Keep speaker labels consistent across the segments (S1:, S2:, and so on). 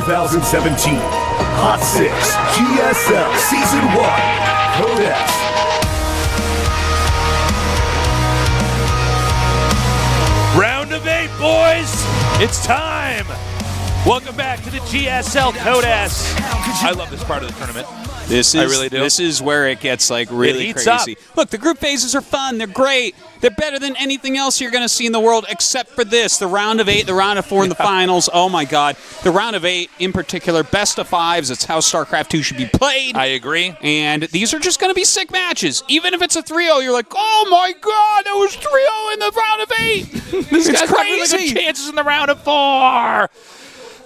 S1: 2017 Hot 6 GSL Season 1 Code S.
S2: Round of 8, boys! It's time! Welcome back to the GSL Code S. I love this part of the tournament.
S3: I really do. This is where it gets like really crazy. Look, the group phases are fun. They're great. They're better than anything else you're going to see in the world except for this. The round of 8, the round of 4, and the finals. Oh my God. The round of 8 in particular, best of 5s. It's how StarCraft 2 should be played.
S2: I agree.
S3: And these are just going to be sick matches. Even if it's a 3-0, you're like, oh my God, that was 3-0 in the round of 8.
S2: This
S3: is
S2: guy's got really good chances in the round of 4.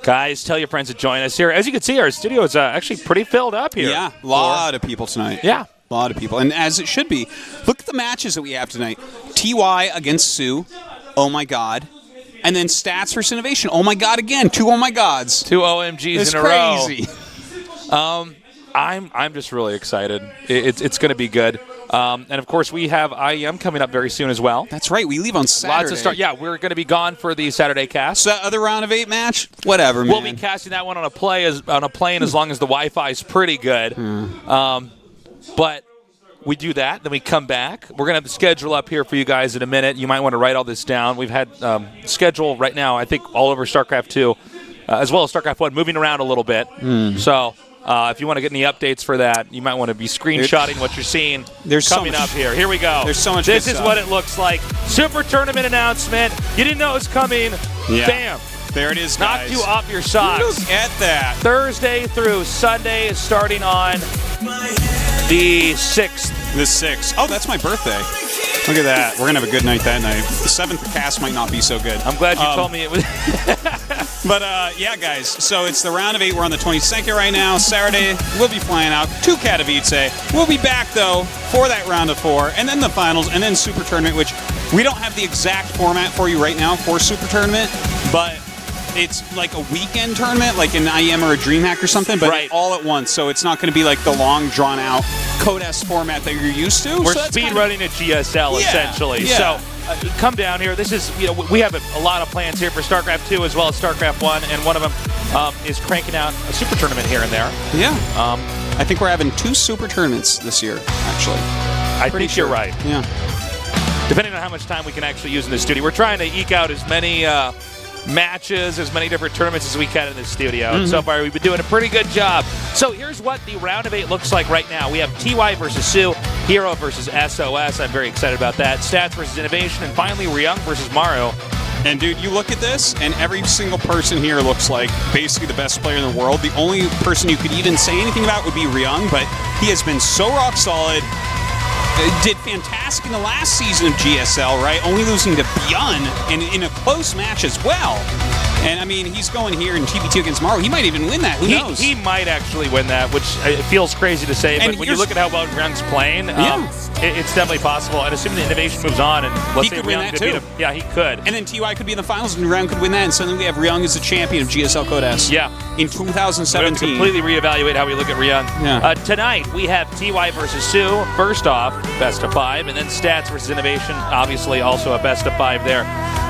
S2: Guys, tell your friends to join us here. As you can see, our studio is actually pretty filled up here.
S3: Yeah, a lot of people tonight.
S2: Yeah.
S3: A lot of people. And as it should be. Look at the matches that we have tonight. TY against soO. Oh, my God. And then Stats versus Innovation. Oh, my God, again. 2 oh, my gods.
S2: 2 OMGs
S3: it's
S2: in a row.
S3: Crazy.
S2: I'm just really excited. It's going to be good. And, of course, we have IEM coming up very soon as well.
S3: That's right. We leave on Saturday.
S2: Lots of start. Yeah, we're going to be gone for the Saturday cast.
S3: So that other round of 8 match? Whatever, man.
S2: We'll be casting that one on a plane as long as the Wi-Fi is pretty good. But we do that. Then we come back. We're going to have the schedule up here for you guys in a minute. You might want to write all this down. We've had schedule right now, I think, all over StarCraft 2, as well as StarCraft 1, moving around a little bit. So if you want to get any updates for that, you might want to be screenshotting what you're seeing coming up here. Here we go.
S3: There's so much
S2: This
S3: good
S2: is
S3: stuff.
S2: what it looks like. Super tournament announcement. You didn't know it was coming.
S3: Yeah.
S2: Bam.
S3: There it is, guys.
S2: Knocked you off your socks.
S3: Look at that.
S2: Thursday through Sunday, starting on the 6th.
S3: The 6th. Oh, that's my birthday. Look at that. We're going to have a good night that night. The 7th cast might not be so good.
S2: I'm glad you told me it was.
S3: But, yeah, guys. So it's the round of 8. We're on the 22nd right now. Saturday, we'll be flying out to Katowice. We'll be back, though, for that round of 4, and then the finals, and then Super Tournament, which we don't have the exact format for you right now for Super Tournament, but it's like a weekend tournament, like an IEM or a DreamHack or something, but all at once. So it's not going to be like the long, drawn-out Code S format that you're used to.
S2: We're speed running a GSL, essentially.
S3: Yeah.
S2: So come down here. This is, we have a lot of plans here for StarCraft 2 as well as StarCraft 1, and one of them is cranking out a super tournament here and there.
S3: Yeah. I think we're having 2 super tournaments this year, actually.
S2: I think you're right.
S3: Yeah.
S2: Depending on how much time we can actually use in the studio. We're trying to eke out as many matches, as many different tournaments as we can in the studio. And so far, we've been doing a pretty good job. So here's what the round of 8 looks like right now. We have TY versus soO, Hero versus SOS. I'm very excited about that. Stats versus Innovation, and finally Ryung versus Maru.
S3: And dude, you look at this, and every single person here looks like basically the best player in the world. The only person you could even say anything about would be Ryung, but he has been so rock solid. Did fantastic in the last season of GSL, right? Only losing to Byun and in a close match as well. And, I mean, he's going here in TB2 against Maru. He might even win that. Who knows?
S2: He might actually win that, which it feels crazy to say. But when you look at how well Ryung's playing, it's definitely possible. And assuming the Innovation moves on, and let's say Ryung could beat him. Yeah, he could.
S3: And then TY could be in the finals, and Ryung could win that. And suddenly we have Ryung as the champion of GSL Code S.
S2: Yeah.
S3: In 2017.
S2: We have to completely reevaluate how we look at Ryung.
S3: Yeah.
S2: Tonight, we have TY versus soO. First off, best of 5. And then Stats versus Innovation, obviously also a best of 5 there.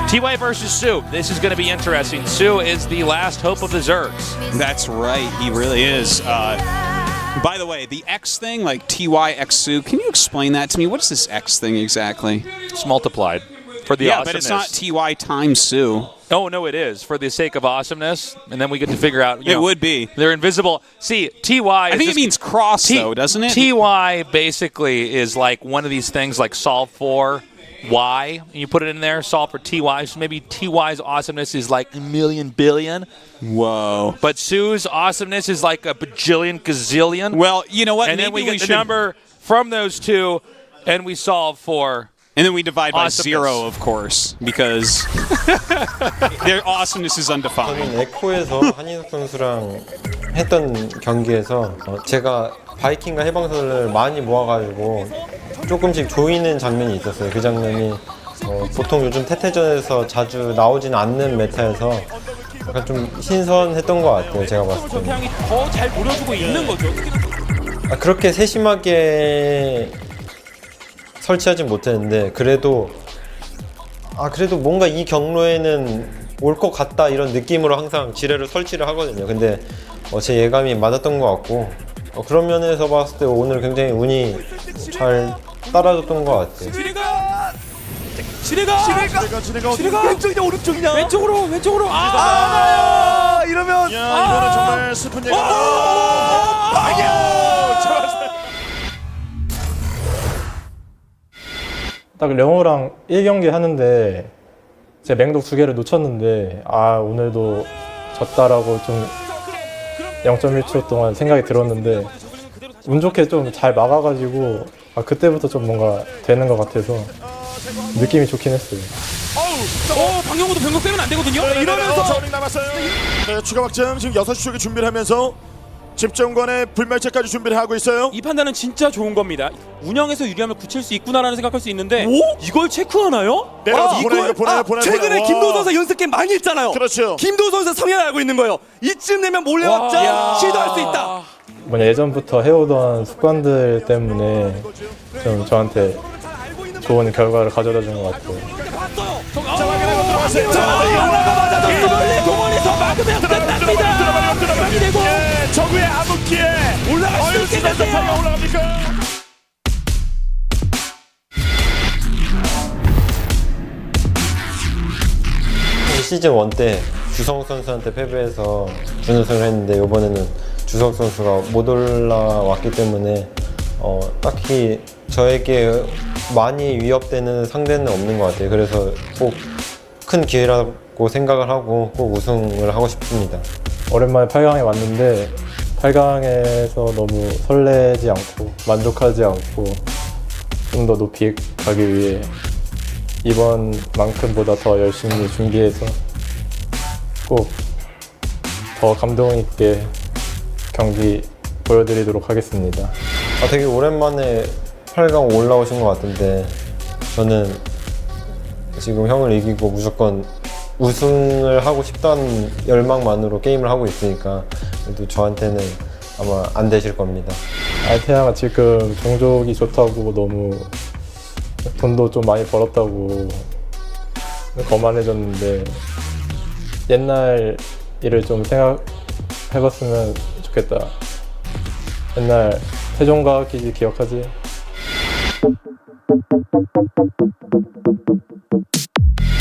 S2: TY versus soO. This is going to be interesting. soO is the last hope of the Zergs.
S3: That's right. He really is. By the way, the X thing, like TY X soO, can you explain that to me? What's this X thing exactly?
S2: It's multiplied for the awesomeness.
S3: But it's not TY times soO.
S2: Oh, no, it is. For the sake of awesomeness. And then we get to figure out,
S3: it would be.
S2: They're invisible. See, TY
S3: I think it means cross, though, doesn't it?
S2: TY basically is like one of these things like solve for Y, and you put it in there, solve for TY. So maybe TY's awesomeness is like a million billion.
S3: Whoa.
S2: But soO's awesomeness is like a bajillion gazillion.
S3: Well, you know what?
S2: And
S3: maybe
S2: then we get the number from those two, and we solve for.
S3: And then we divide by 0, of course, because their awesomeness is undefined.
S4: 저는 에코에서 한인석 선수랑 했던 경기에서 제가 바이킹과 해방선을 많이 모아가지고 조금씩 조이는 장면이 있었어요. 그 장면이 보통 요즘 태태전에서 자주 나오진 않는 메타에서 약간 좀 신선했던 것 같아요. 제가 봤을 때.
S2: 태양이 더 잘 노려주고 있는 거죠.
S4: 그렇게 세심하게 설치하진 못했는데 그래도 뭔가 이 경로에는 올 것 같다 이런 느낌으로 항상 지뢰를 설치를 하거든요. 근데 제 예감이 맞았던 것 같고 그런 면에서 봤을 때 오늘 굉장히 운이 잘 따라줬던 것 같아요.
S2: 지뢰가
S1: 왼쪽이냐 오른쪽이냐?
S2: 왼쪽으로
S1: 이러면 이거는 정말 슬픈 얘기.
S5: 딱 령호랑 1경기 하는데 제 맹독 2개를 놓쳤는데 오늘도 졌다라고 좀 0.1초 동안 생각이 들었는데 운 좋게 좀 잘 막아가지고 그때부터 좀 뭔가 되는 것 같아서 느낌이 좋긴 했어요.
S2: 방영호도 병력 빼면 안 되거든요.
S1: 이러면서 저ning 남았어요. 네, 추가 확장 지금 6시 쪽에 준비를 하면서 집정관의 불멸체까지 준비를 하고 있어요.
S6: 이 판단은 진짜 좋은 겁니다. 운영에서 유리함을 굳힐 수 있구나라는 생각할 수 있는데 이걸 체크하나요?
S1: 내려가서 보내요.
S7: 최근에
S1: 와.
S7: 김도우 선수 연습 게임 많이 했잖아요.
S1: 그렇죠.
S7: 김도우 선수 성향을 알고 있는 거예요. 이쯤 되면 몰래 확장 시도할 수 있다.
S5: 뭐냐 예전부터 해오던 습관들 때문에 좀 저한테 좋은 결과를 가져다 준 것 같아요.
S2: 동원에서 막으면 끝납니다.
S1: 들어갑니다. 저구의 암흑기에
S2: 올라갈 수 있겠는데요.
S1: 올라갑니까?
S4: 시즌 1 때 주성 선수한테 패배해서 준우승을 했는데 이번에는 주성 선수가 못 올라왔기 때문에 딱히 저에게 많이 위협되는 상대는 없는 것 같아요. 그래서 꼭 큰 기회라고 생각을 하고 꼭 우승을 하고 싶습니다.
S5: 오랜만에 8강에 왔는데 8강에서 너무 설레지 않고 만족하지 않고 좀 더 높이 가기 위해 이번만큼보다 더 열심히 준비해서 꼭 더 감동 있게 경기 보여드리도록 하겠습니다.
S4: 되게 오랜만에 8강 올라오신 것 같은데 저는 지금 형을 이기고 무조건 우승을 하고 싶다는 열망만으로 게임을 하고 있으니까 그래도 저한테는 아마 안 되실 겁니다.
S5: 알테아가 지금 종족이 좋다고 너무 돈도 좀 많이 벌었다고 거만해졌는데 옛날 일을 좀 생각해봤으면 좋겠다. 옛날 세종과학기지 기억하지?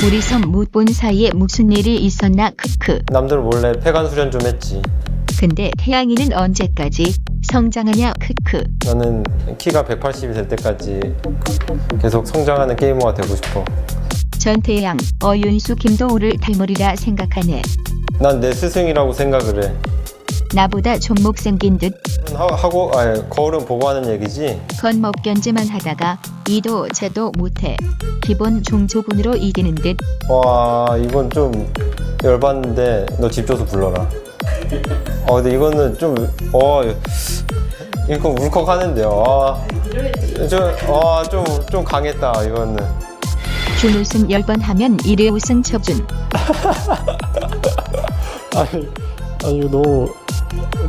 S8: 우리 섬 못 본 사이에 무슨 일이 있었나 크크.
S4: 남들 몰래 폐관 수련 좀 했지.
S8: 근데 태양이는 언제까지 성장하냐 크크.
S4: 나는 키가 180이 될 때까지 계속 성장하는 게이머가 되고 싶어.
S8: 전태양, 어윤수, 김도우를 닮으리라 생각하네.
S4: 난 내 스승이라고 생각을 해.
S8: 나보다 좀 못생긴 듯.
S4: 거울은 보고 하는 얘기지.
S8: 겉먹견제만 하다가 이도 제도 못해. 기본 종족운으로 이기는 듯.
S4: 와 이건 좀 열받는데 너 집 줘서 불러라. 근데 이거는 좀 이거 울컥하는데요. 좀 강했다 이거는.
S8: 준우승 10번 하면 1회 우승 처준.
S5: 아니 이거 너무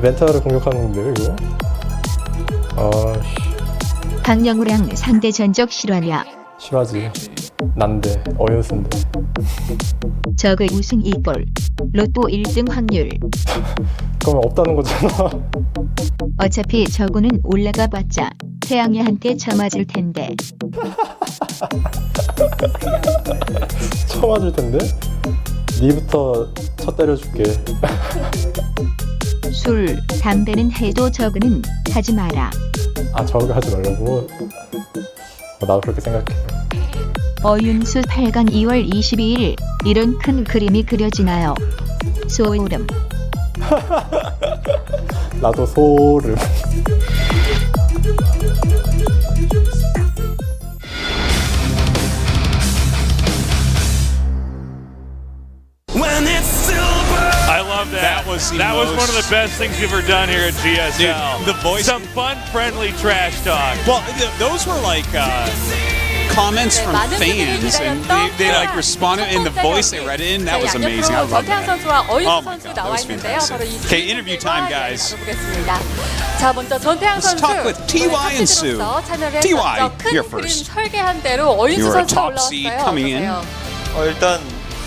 S5: 멘탈을 공격하는 건데요 이거?
S8: 박영우랑 상대 전적 실화냐.
S5: 싫어하지. 난데 어연스인데.
S8: 저그 우승 2골. 로또 1등 확률.
S5: 그러면 없다는 거잖아.
S8: 어차피 저구는 올라가 봤자 태양이한테 쳐맞을 텐데.
S5: 쳐맞을 텐데? 니부터 쳐 때려줄게.
S8: 술, 담배는 해도 저그는 하지 마라.
S5: 저거 하지 말라고? 나도 그렇게 생각해.
S8: 어윤수 8강 2월 22일 이런 큰 그림이 그려지나요? 소름.
S5: 나도 소름.
S2: I love that. That was one of the best things you've ever done here at GSL.
S3: Dude, the voice.
S2: Some fun, friendly trash talk.
S3: Well, those were like comments from fans, and they like responded in the voice they read it in. That was amazing. I love
S9: 전태양
S3: that.
S9: 선수와 어윤수
S3: Oh my
S9: 선수
S3: God, that
S9: 나와
S3: was
S9: 있는데요.
S3: fantastic.
S9: 바로 이
S3: Okay, interview time, guys.
S9: 보겠습니다. 자, 먼저 전태양
S3: Let's
S9: 선수
S3: talk with TY and Sue.
S9: 참여를
S3: TY,
S9: 했었죠. 큰
S3: you're
S9: 그림
S3: first.
S9: 설계한 대로 어윤수
S3: You were a
S9: 선수가
S3: top seed
S9: 올라왔어요.
S3: coming in.
S9: 어떠세요?
S4: 일단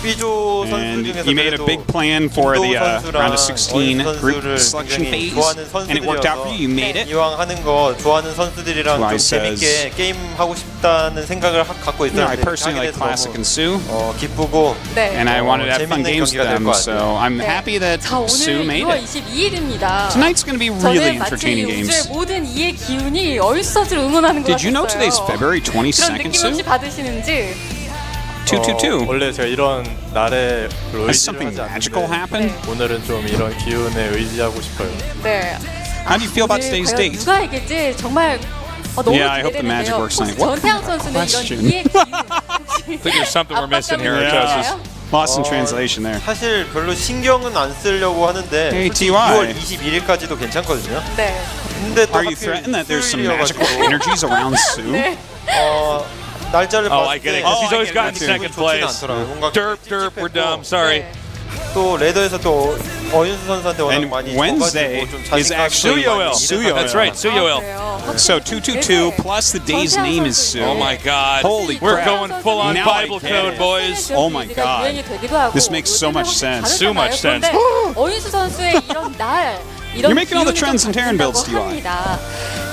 S4: B조 선수
S3: And
S4: 중에서
S3: you made a big plan for the round of 16 group
S4: 선수를
S3: selection
S4: 굉장히
S3: phase,
S4: 좋아하는
S3: and it worked out for you. You made it.
S4: 이왕 하는 거 좋아하는 선수들이랑 좀 재밌게 게임 하고 싶다는 생각을 갖고
S3: You know, I
S4: 있었는데
S3: personally like Classic and soO,
S4: 기쁘고
S9: 네.
S3: and I wanted to have fun
S4: 재밌는
S3: games with
S4: 경기가 될
S3: them,
S4: 것
S3: so
S4: 같아요.
S3: I'm
S9: 네.
S3: happy that
S9: 자,
S3: soO
S9: 오늘
S3: made
S9: 6월
S3: it.
S9: 22일입니다.
S3: Tonight's going to be really
S9: 저는 마치
S3: entertaining
S9: 우주의
S3: games.
S9: 모든 이의 기운이 어윤수선수를 응원하는 것
S3: Did you know
S9: 같았어요.
S3: today's February
S9: 그런
S3: 22nd,
S9: 느낌 혹시
S3: soO?
S9: 받으시는지?
S3: 222.
S5: 원래 제가 이런 날에 별로
S3: Has
S5: 의지를
S3: something
S5: 하지
S3: magical
S5: 않는데
S3: happened?
S5: 오늘은 좀 이런 기운에 의지하고 싶어요.
S9: 네.
S3: How do you feel about
S9: 오늘
S3: today's
S9: 과연
S3: date?
S9: 누가 이길지 정말 너무
S3: Yeah, I hope the magic
S9: 기대되는데요.
S3: works
S9: 혹시
S3: tonight. What
S9: 전태양
S3: kind of
S9: 선수는 이런
S3: question?
S9: 이의 기운
S2: I think there's something we're missing here, Joseph.
S3: Lost in translation there.
S4: 사실 별로 신경은 안 쓰려고 하는데
S3: Hey,
S4: 솔직히
S3: TY.
S4: 6월 21일까지도 괜찮거든요.
S9: 네.
S4: 근데 또
S3: Are you
S4: 하필
S3: threatened that there's some
S4: 수요일이어가지고
S3: magical energies around soO?
S9: 네.
S4: 날짜를
S2: Oh,
S4: 봤을
S2: I get
S4: 때
S2: it. 'Cause he's always
S3: I get
S2: gotten
S3: it.
S2: second
S4: 좋진
S2: place.
S4: 않더라고요. 뭔가
S2: Derp, derp, we're dumb. Sorry.
S9: 네.
S4: 또 레더에서 또 어윤수 선수한테 워낙
S3: And
S4: 많이
S3: Wednesday
S4: 져가지고 좀
S3: is
S4: 자신감이
S3: actually
S2: Suyoil.
S3: Suyoil.
S2: That's right,
S9: 아,
S2: Suyoil.
S9: 그래요?
S3: So 222 plus the day's name is soO.
S2: Oh my God.
S3: Holy
S2: We're
S3: crap.
S2: going full on
S3: Now I
S2: Bible
S3: get
S2: code,
S3: it.
S2: boys.
S3: Oh my God. This makes so much sense.
S2: So much sense.
S9: 어윤수 선수의 이런 날 이런
S3: You're making all the
S9: 기운이
S3: trends
S9: 좀
S3: and Terran builds,
S9: 바뀐다고
S3: DY.
S9: 합니다.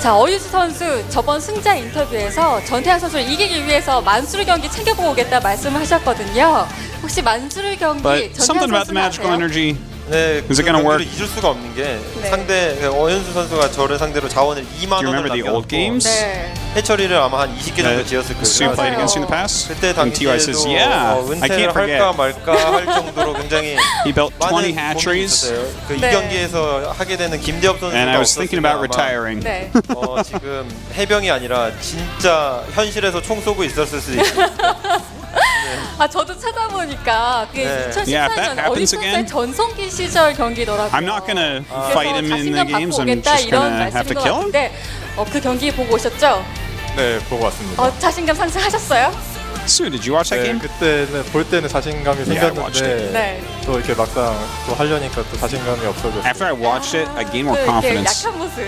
S9: 자, 어윤수 선수 저번 승자 인터뷰에서 전태양 선수를 이기기 위해서 만수르 경기 챙겨보고 오겠다 말씀을 하셨거든요. 혹시 만수르 경기
S3: But something
S9: 전태양
S3: about the
S9: 선수는
S3: magical
S9: 아세요?
S3: energy.
S4: 네,
S3: Is it gonna work?
S4: 잊을 수가 없는 게
S9: 네.
S4: 상대 어윤수 선수가 저를 상대로 자원을 2만
S3: Do you
S4: 원을
S3: remember the old
S4: 남겨놓고
S3: games?
S9: 네.
S4: 해처리를 아마 한 20개 정도 지었을
S3: soO
S4: 거예요.
S3: played
S9: 맞아요.
S3: against you in the past?
S4: 그때
S3: And TY says,
S4: 당시에도
S3: yeah, I
S4: 은퇴를
S3: can't forget.
S4: 할까 말까 할 정도로 굉장히
S3: He built 20
S4: 많은 고민이
S3: hatcheries,
S4: 있었어요. 그
S9: 네.
S4: 이 경기에서 하게 되는 김대엽 선수가
S3: and I was thinking about
S4: 없었으면 아마
S3: retiring.
S9: 네.
S4: 지금 해병이 아니라 진짜 현실에서 총 쏘고 있었을 수도 있어요.
S9: 아, 저도 찾아보니까 그게
S4: 네.
S3: Yeah, if that
S9: 2014년
S3: happens
S9: 어윤수
S3: again,
S9: 선수의 전성기 시절 경기더라고요.
S3: I'm not gonna
S9: 그래서
S3: fight him in the
S9: 자신감
S3: games.
S9: 갖고
S3: I'm
S9: 오겠다
S3: just
S9: 이런
S3: gonna have
S9: 말씀인
S3: to
S9: 것
S3: kill him.
S9: 같은데 그 경기 보고 오셨죠?
S5: 네, 보고 왔습니다.
S9: 자신감 상승하셨어요?
S3: soO, did you watch that
S5: 네,
S3: game?
S5: 그때는 볼 때는 자신감이
S3: Yeah, I watched
S5: 생겼는데
S9: 네.
S5: 또 이렇게 막상 또 하려니까 또 자신감이 없어졌어요.
S3: After I watched it, I gained more
S9: 이렇게
S3: confidence.
S9: 약한 모습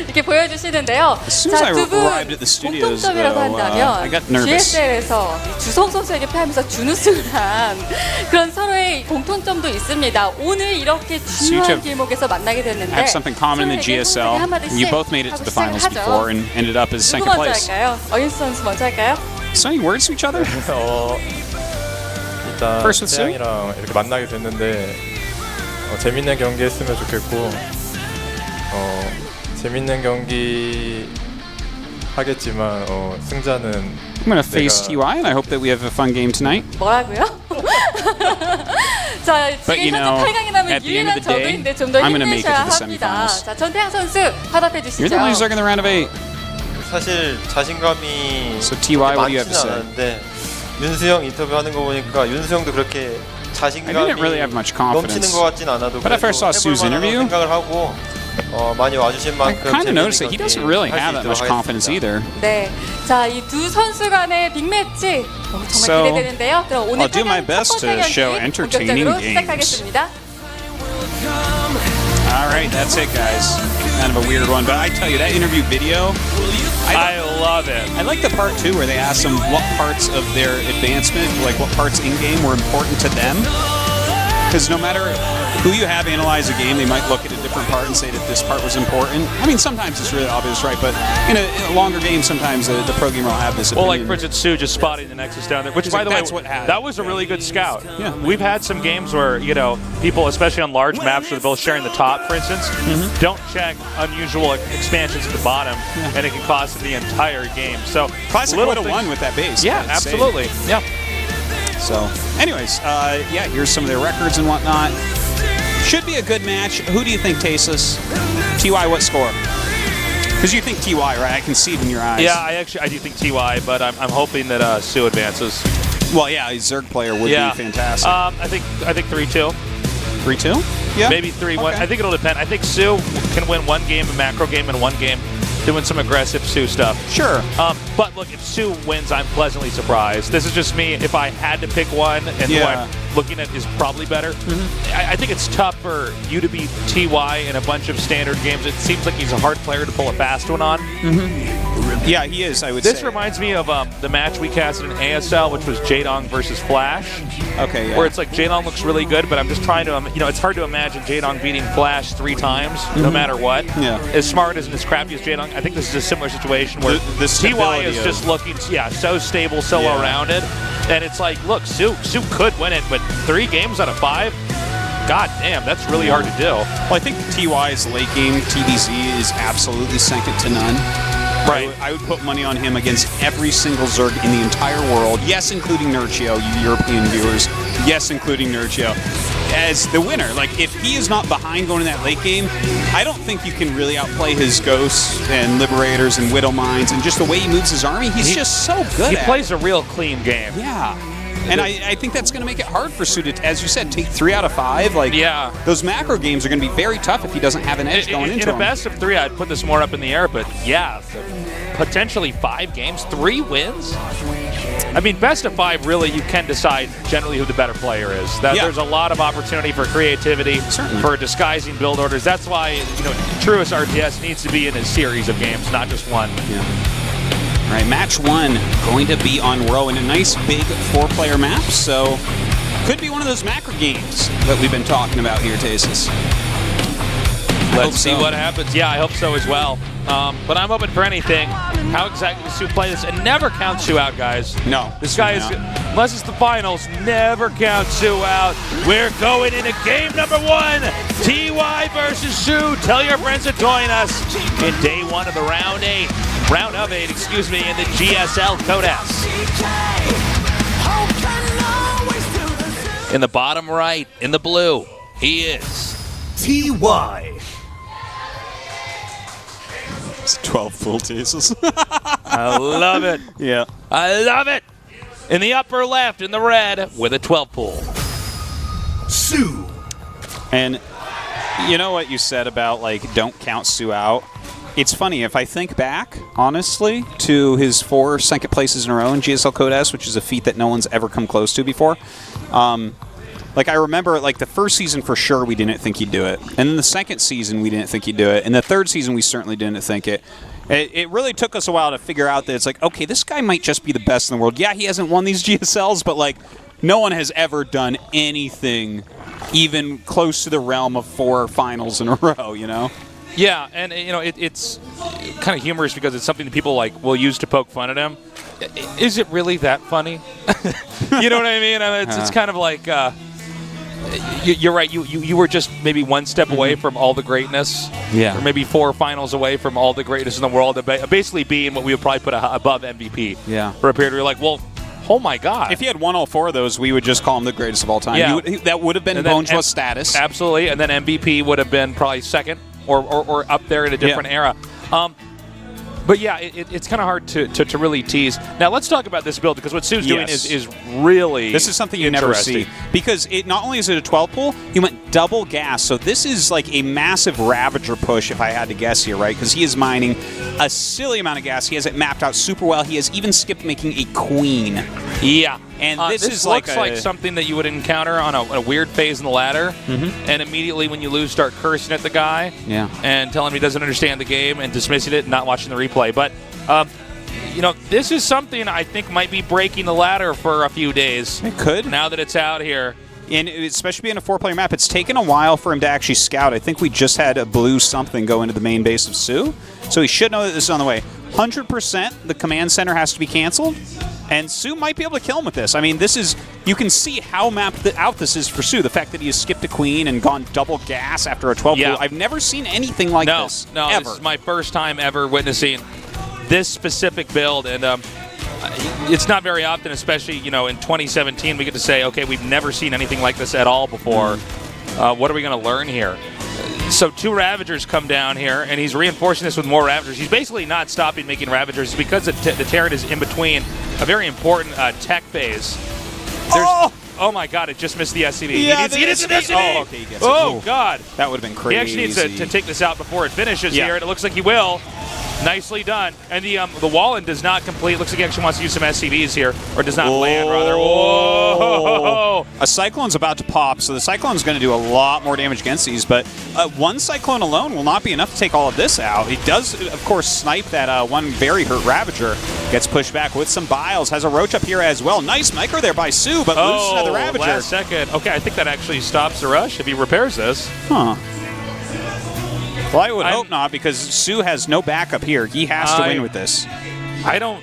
S9: 이렇게 보여주시는데요.
S3: As soon as I
S9: 자, 두 분
S3: arrived at the studios,
S9: 공통점이라고
S3: I
S9: 한다면
S3: got nervous.
S9: GSL에서 주성 선수에게 패하면서 준우승을 한 그런 서로의 공통점도 있습니다. 오늘 이렇게 중요한
S3: have
S9: 길목에서 만나게 됐는데
S3: Have something common in the
S9: 서로에게
S3: GSL.
S9: 한마디씩
S3: You both made it to the finals
S9: 하고 시작을
S3: before and ended up as
S9: 누구
S3: second
S9: 먼저
S3: place.
S9: 할까요? 어윤수 선수 먼저 할까요?
S3: So any words to each other?
S5: 일단
S3: First with soO?
S5: 태양이랑 이렇게 만나게 됐는데 재밌는 경기 했으면 좋겠고 재밌는 경기 하겠지만 승자는
S3: I'm gonna face TY, and I hope that we have a fun game tonight.
S9: 뭐라고요? 자,
S3: But
S9: 지금
S3: you
S9: 현재
S3: know,
S9: 8강이라면
S3: at the end
S9: 유일한
S3: of the day,
S9: 저도인데 좀 더
S3: I'm gonna make it
S9: 힘내셔야
S3: to the
S9: 합니다.
S3: semifinals.
S9: 자, 전태양 선수 화답해
S3: You're
S9: 주시죠.
S3: the loser in the round of 8.
S4: 사실 자신감이
S3: So TY, what do you have to
S4: 많지는
S3: say?
S4: 않은데 윤수형 인터뷰하는 거 보니까 윤수형도 그렇게 자신감이
S3: I didn't really have much confidence.
S4: 넘치는 것 같진 않아도
S3: But after I saw
S4: 그래도
S3: Sue's
S4: 해볼 만한
S3: interview,
S4: 생각을 하고 많이 와주신
S3: I
S4: 만큼
S3: kind of
S4: 재밌는
S3: noticed that he
S4: 경기
S3: doesn't really
S4: 할수
S3: have that much
S4: 있도록
S3: confidence
S4: 하겠습니다.
S3: either.
S9: 네, 자, 이 두 선수 간의 빅매치 정말
S3: So,
S9: 기대되는데요. 그럼 오늘
S3: I'll do my
S9: 8강
S3: best
S9: 첫 번째
S3: to show
S9: 경기
S3: entertaining
S9: 본격적으로
S3: games.
S9: 시작하겠습니다.
S3: All right, that's it, guys. Kind of a weird one, but I tell you, that interview video,
S2: I love it.
S3: I like the part too where they asked them what parts of their advancement, like what parts in game, were important to them. Because no matter who you have analyze a game, they might look at a different part and say that this part was important. I mean, sometimes it's really obvious, right? But in a longer game, sometimes the pro gamer will have this opinion.
S2: Well, like for instance, soO just spotting the Nexus down there, which, by the way,
S3: that's what happened.
S2: that was a really good scout.
S3: Yeah.
S2: We've had some games where, people, especially on large maps where they're both sharing the top, for instance, don't check unusual expansions at the bottom, and it can cost them the entire game. So,
S3: Classic
S2: little
S3: would have
S2: things-
S3: won with that base.
S2: Yeah,
S3: I'd say.
S2: absolutely. Yeah.
S3: So, anyways, yeah, here's some of their records and whatnot. Should be a good match. Who do you think takes this? TY, what score? Because you think TY, right? I can see it in your eyes.
S2: Yeah, I do think TY, but I'm hoping that soO advances.
S3: Well, yeah, a Zerg player would be fantastic.
S2: I think 3-2.
S3: 3-2? Yeah.
S2: Maybe 3-1.
S3: Okay.
S2: I think it'll depend. I think soO can win one game, a macro game, and one game. doing some aggressive soO stuff.
S3: Sure.
S2: But look, if soO wins, I'm pleasantly surprised. This is just me. If I had to pick one, and who I'm looking at is probably better, I think it's tough for you to beat TY in a bunch of standard games. It seems like he's a hard player to pull a fast one on.
S3: Yeah, he is, I would say.
S2: This reminds me of the match we casted in ASL, which was Jaedong versus Flash.
S3: Okay, yeah.
S2: Where it's like Jaedong looks really good, but I'm just trying to, it's hard to imagine Jaedong beating Flash 3 times, no matter what.
S3: Yeah.
S2: As smart and as crappy as Jaedong, I think this is a similar situation where
S3: The
S2: TY is
S3: stability
S2: just looking, so stable, so well-rounded. And it's like, look, soO could win it, but 3 games out of 5? God damn, that's really hard to do.
S3: Well, I think TY's late game TBZ is absolutely second to none.
S2: Right.
S3: I would put money on him against every single Zerg in the entire world. Yes, including Nurchio, you European viewers. Yes, including Nurchio. As the winner, like, if he is not behind going in that late game, I don't think you can really outplay his Ghosts and Liberators and Widow Mines and just the way he moves his army. He's just so good
S2: He
S3: at
S2: plays
S3: it.
S2: a real clean game.
S3: Yeah. And I think that's going to make it hard for soO to, as you said, take 3 out of 5. Like, those macro games are going to be very tough if he doesn't have an edge going into
S2: them. In a best of 3, I'd put this more up in the air, but potentially 5 games, 3 wins. I mean, best of 5, really, you can decide generally who the better player is. There's a lot of opportunity for creativity, for disguising build orders. That's why, truest RTS needs to be in a series of games, not just one.
S3: Yeah. All right, match 1 going to be on Ro in a nice big 4-player map, so could be one of those macro games that we've been talking about here, Tasis.
S2: Let's see what happens. Yeah, I hope so as well. But I'm open for anything. How exactly does soO play this? And never count soO out, guys.
S3: No.
S2: This guy is, unless it's the finals, never count soO out. We're going into game number 1. TY versus soO. Tell your friends to join us in day 1 of the round of 8, excuse me, in the GSL Code S. In the bottom right, in the blue, he is
S7: TY.
S3: It's 12 full Tasis.
S2: I love it.
S3: Yeah.
S2: I love it. In the upper left, in the red, with a 12 pool.
S7: soO.
S3: And you know what you said about, like, don't count soO out? It's funny, if I think back, honestly, to his 4 second places in a row in GSL Code S, which is a feat that no one's ever come close to before. Like, I remember, like, the first season for sure we didn't think he'd do it. And then the second season we didn't think he'd do it. And the third season we certainly didn't think it. It really took us a while to figure out that it's like, okay, this guy might just be the best in the world. Yeah, he hasn't won these GSLs, but, like, no one has ever done anything even close to the realm of 4 finals in a row,
S2: Yeah, and it's kind of humorous because it's something that people will use to poke fun at him. Is it really that funny? You know what I mean? It's kind of like you're right. You were just maybe one step away from all the greatness.
S3: Yeah.
S2: Or maybe 4 finals away from all the greatness in the world. Basically being what we would probably put above MVP.
S3: Yeah.
S2: For a period where you're like, well, oh my God.
S3: If he had won all 4 of those, we would just call him the greatest of all time.
S2: Yeah.
S3: That would have been Bonjo's status.
S2: Absolutely. And then MVP would have been probably second or up there in a different era. But yeah, it's kind of hard to really tease. Now let's talk about this build because what soO's doing is really
S3: this is something you never see because it not only is it a 12 pool, he went double gas. So this is like a massive Ravager push if I had to guess here, right? Because he is mining a silly amount of gas. He has it mapped out super well. He has even skipped making a queen.
S2: Yeah.
S3: And
S2: this
S3: is
S2: looks like something that you would encounter on a weird phase in the ladder, and immediately when you lose, start cursing at the guy, and telling him he doesn't understand the game, and dismissing it, and not watching the replay. But this is something I think might be breaking the ladder for a few days.
S3: It could
S2: now that it's out here.
S3: And especially being a 4-player map, it's taken a while for him to actually scout. I think we just had a blue something go into the main base of soO, so he should know that this is on the way. 100% the command center has to be canceled. And soO might be able to kill him with this. I mean, you can see how mapped out this is for soO. The fact that he has skipped a queen and gone double gas after a 12 pool. I've never seen anything like this.
S2: No,
S3: ever.
S2: This is my first time ever witnessing this specific build. And it's not very often, especially, in 2017, we get to say, okay, we've never seen anything like this at all before. What are we going to learn here? So 2 Ravagers come down here, and he's reinforcing this with more Ravagers. He's basically not stopping making Ravagers because the Terran is in between a very important tech phase. Oh my God, it just missed the SCV.
S3: Yeah,
S2: he needs an SCV.
S3: Oh, okay, he gets it.
S2: Oh, God.
S3: That would have been crazy.
S2: He actually needs to take this out before it finishes here, and it looks like he will. Nicely done. And the Wallen does not complete. Looks like he actually wants to use some SCVs here, or does not land, rather. Whoa!
S3: A Cyclone's about to pop, so the Cyclone's going to do a lot more damage against these, but one Cyclone alone will not be enough to take all of this out. It does, of course, snipe that one very hurt Ravager. Gets pushed back with some Biles. Has a Roach up here as well. Nice micro there by soO, but loses another Ravager.
S2: Last second. Okay, I think that actually stops the rush if he repairs this.
S3: Huh. Well, I would hope not, because soO has no backup here. He has to win with this.
S2: I don't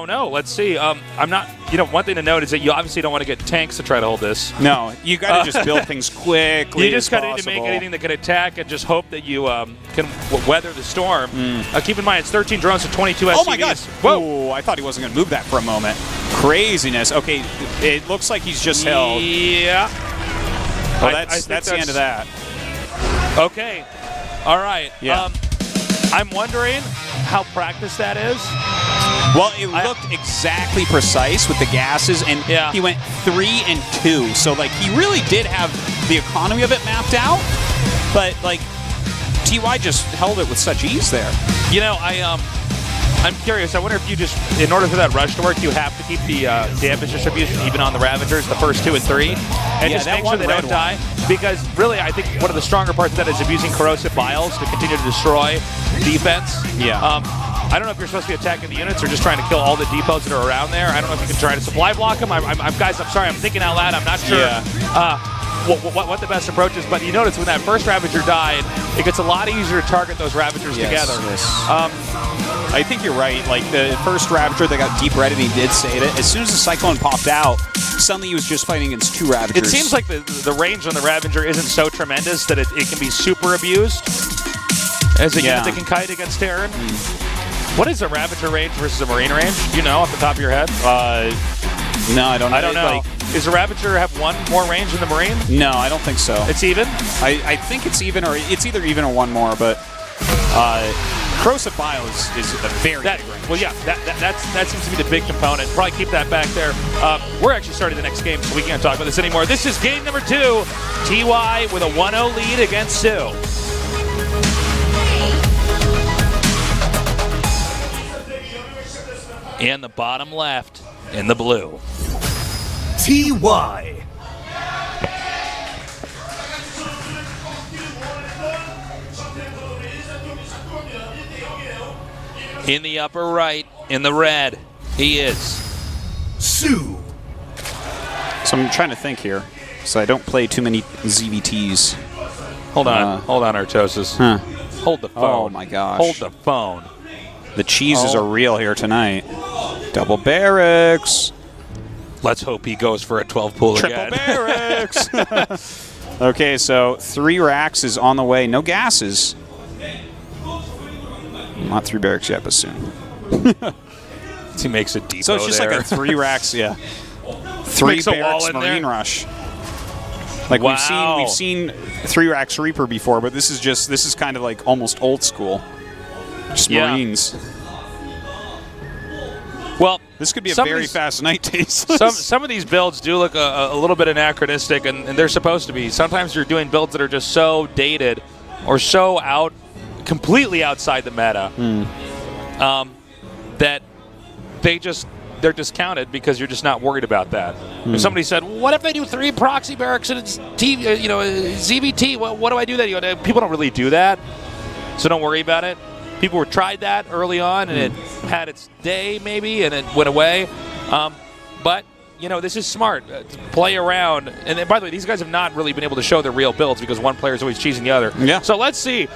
S2: know. Let's see. I'm not. One thing to note is that you obviously don't want to get tanks to try to hold this.
S3: No, you got to just build things quickly.
S2: You just got to need to make anything that can attack and just hope that you can weather the storm. Keep in mind, it's 13 drones to 22 SCVs.
S3: Oh my God!
S2: Whoa!
S3: Ooh, I thought he wasn't going to move that for a moment. Craziness. Okay, it looks like he's just held.
S2: Yeah.
S3: Well, that's the end of that.
S2: Okay. All right.
S3: Yeah.
S2: I'm wondering how practiced that is.
S3: Well, it looked exactly precise with the gases, and he went 3 and 2. So, like, he really did have the economy of it mapped out, but, like, TY just held it with such ease there.
S2: I'm curious. I wonder if you just, in order for that rush to work, you have to keep the damage distribution even on the Ravagers, the first 2 and 3, and just make sure they don't die. Because really, I think one of the stronger parts of that is abusing corrosive biles to continue to destroy defense.
S3: Yeah.
S2: I don't know if you're supposed to be attacking the units or just trying to kill all the depots that are around there. I don't know if you can try to supply block them. Guys, I'm sorry, I'm thinking out loud. I'm not sure what the best approach is, but you notice when that first Ravager died, it gets a lot easier to target those Ravagers together.
S3: Yes. I think you're right. Like, the first Ravager that got deep red, and he did save it. As soon as the Cyclone popped out, suddenly he was just fighting against 2 Ravagers.
S2: It seems like the range on the Ravager isn't so tremendous that it can be super abused as a unit that can kite against Terran. What is a Ravager range versus a Marine range? Do you know off the top of your head?
S3: No, I don't know.
S2: I don't know. Does a Ravager have one more range than the Marine?
S3: No, I don't think so.
S2: It's even?
S3: I think it's even, or it's either even or one more, but corrosive bile is a very big range.
S2: Well, yeah, that seems to be the big component. Probably keep that back there. We're actually starting the next game, so we can't talk about this anymore. This is game number 2. TY with a 1-0 lead against soO. In the bottom left, in the blue.
S7: TY.
S2: In the upper right, in the red, he is
S7: soO.
S3: So I'm trying to think here, so I don't play too many ZVTs.
S2: Hold on, Artosis.
S3: Huh.
S2: Hold the phone.
S3: Oh my gosh.
S2: Hold the phone.
S3: The cheeses are real here tonight. Double barracks.
S2: Let's hope he goes for a 12 pool
S3: Triple
S2: again.
S3: barracks. Okay, so 3 racks is on the way. No gases. Not 3 barracks yet, but soon.
S2: He makes a depot.
S3: So it's just
S2: there.
S3: like a 3 racks, 3 barracks Marine rush. Like we've seen 3 racks Reaper before, but this is kind of like almost old school. Just Marines.
S2: Well,
S3: this could be a very fast night taste.
S2: Some of these builds do look a little bit anachronistic, and they're supposed to be. Sometimes you're doing builds that are just so dated or so completely outside the meta that they're discounted because you're just not worried about that. If somebody said, "What if they do 3 proxy barracks and it's ZBT? What do I do that?" People don't really do that, so don't worry about it. People tried that early on, and it had its day maybe, and it went away. But this is smart. Play around. And then, by the way, these guys have not really been able to show their real builds because one player is always cheesing the other.
S3: Yeah.
S2: So let's see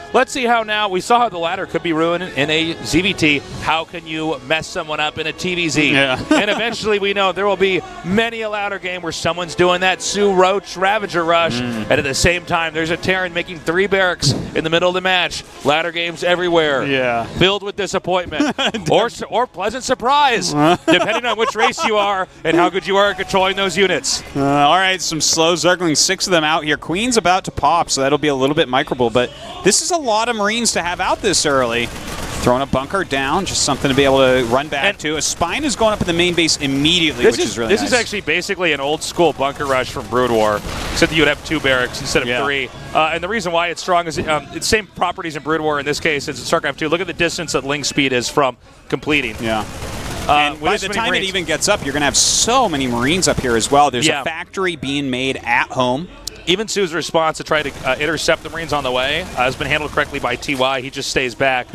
S2: how now we saw how the ladder could be ruined in a ZVT. How can you mess someone up in a TVZ?
S3: Yeah.
S2: And eventually we know there will be many a ladder game where someone's doing that soO Roach Ravager rush, and at the same time there's a Terran making 3 barracks in the middle of the match. Ladder games everywhere.
S3: Yeah.
S2: Filled with disappointment or pleasant surprise, depending on which race you are and how good you are at controlling those units.
S3: All right, some slow Zergling, 6 of them out here. Queen's about to pop, so that'll be a little bit microable, but this is a lot of Marines to have out this early. Throwing a bunker down, just something to be able to run back to. A spine is going up in the main base immediately, which is really nice.
S2: This is actually basically an old school bunker rush from Brood War, except that you would have 2 barracks instead of 3. And the reason why it's strong is it's the same properties in Brood War in this case as in StarCraft 2. Look at the distance that Ling speed is from completing.
S3: Yeah. And by the time it even gets up, you're going to have so many Marines up here as well. There's a factory being made at home.
S2: Even soO's response to try to intercept the Marines on the way has been handled correctly by TY. He just stays back.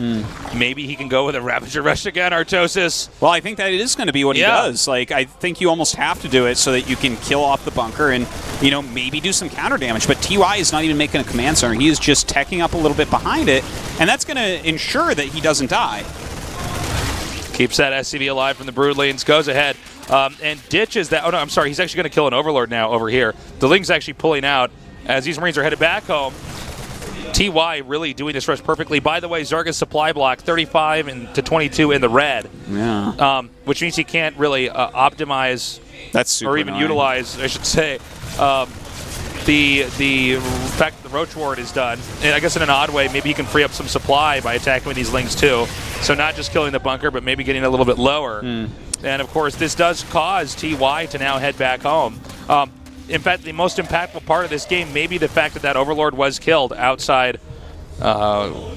S2: Maybe he can go with a Ravager Rush again, Artosis.
S3: Well, I think that is going to be what he does. Like, I think you almost have to do it so that you can kill off the bunker and, you know, maybe do some counter damage. But TY is not even making a command center. He is just teching up a little bit behind it, and that's going to ensure that he doesn't die.
S2: Keeps that SCV alive from the Brood lanes, goes ahead. And ditches that. Oh, no, I'm sorry. He's actually going to kill an Overlord now over here. The Ling's actually pulling out as these Marines are headed back home. TY really doing this rush perfectly. By the way, Zerga's supply block, 35 to 22 in the red.
S3: Yeah.
S2: Which means he can't really optimize
S3: or
S2: even utilize, I should say, the fact that the Roach Ward is done. And I guess in an odd way, maybe he can free up some supply by attacking with these Lings too. So not just killing the bunker, but maybe getting a little bit lower. And, of course, this does cause TY to now head back home. In fact, the most impactful part of this game may be the fact that Overlord was killed outside of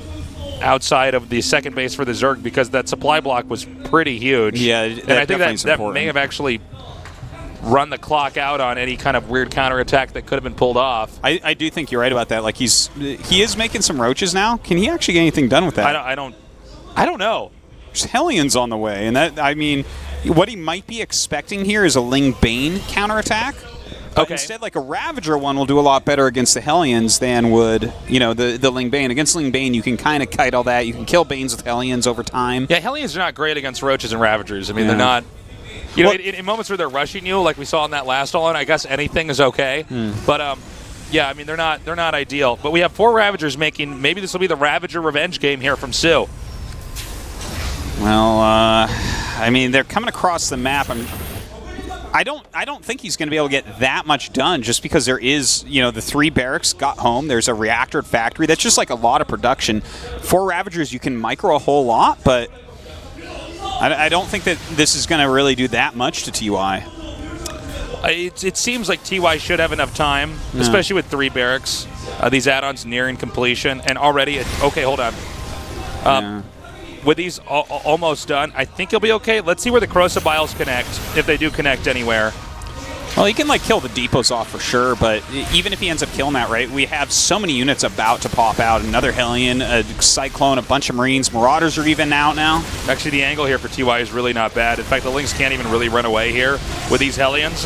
S2: the second base for the Zerg, because that supply block was pretty huge.
S3: Yeah,
S2: and I think that may have actually run the clock out on any kind of weird counterattack that could have been pulled off.
S3: I do think you're right about that. Like, he is making some Roaches now. Can he actually get anything done with that?
S2: I don't know.
S3: There's Hellions on the way, and that, I mean, what he might be expecting here is a Ling Bane counterattack. But instead, like, a Ravager one will do a lot better against the Hellions than would, you know, the Ling Bane. Against Ling Bane, you can kind of kite all that. You can kill Banes with Hellions over time.
S2: Yeah, Hellions are not great against Roaches and Ravagers. I mean, they're not. You know, in moments where they're rushing you, like we saw in that last all-in, I guess anything is okay. But yeah, I mean, they're not ideal. But we have 4 Ravagers making. Maybe this will be the Ravager revenge game here from soO.
S3: Well, I mean, they're coming across the map. I don't think he's going to be able to get that much done, just because there is, you know, the 3 barracks got home. There's a reactor factory. That's just like a lot of production. 4 Ravagers, you can micro a whole lot, but I don't think that this is going to really do that much to TY.
S2: It seems like TY should have enough time, especially with 3 barracks. These add-ons nearing completion, and already, okay, hold on. With these almost done, I think he'll be okay. Let's see where the Corrosive Biles connect, if they do connect anywhere.
S3: Well, he can, like, kill the depots off for sure, but even if he ends up killing that, right, we have so many units about to pop out. Another Hellion, a Cyclone, a bunch of Marines. Marauders are even out now.
S2: Actually, the angle here for TY is really not bad. In fact, the Lynx can't even really run away here with these Hellions.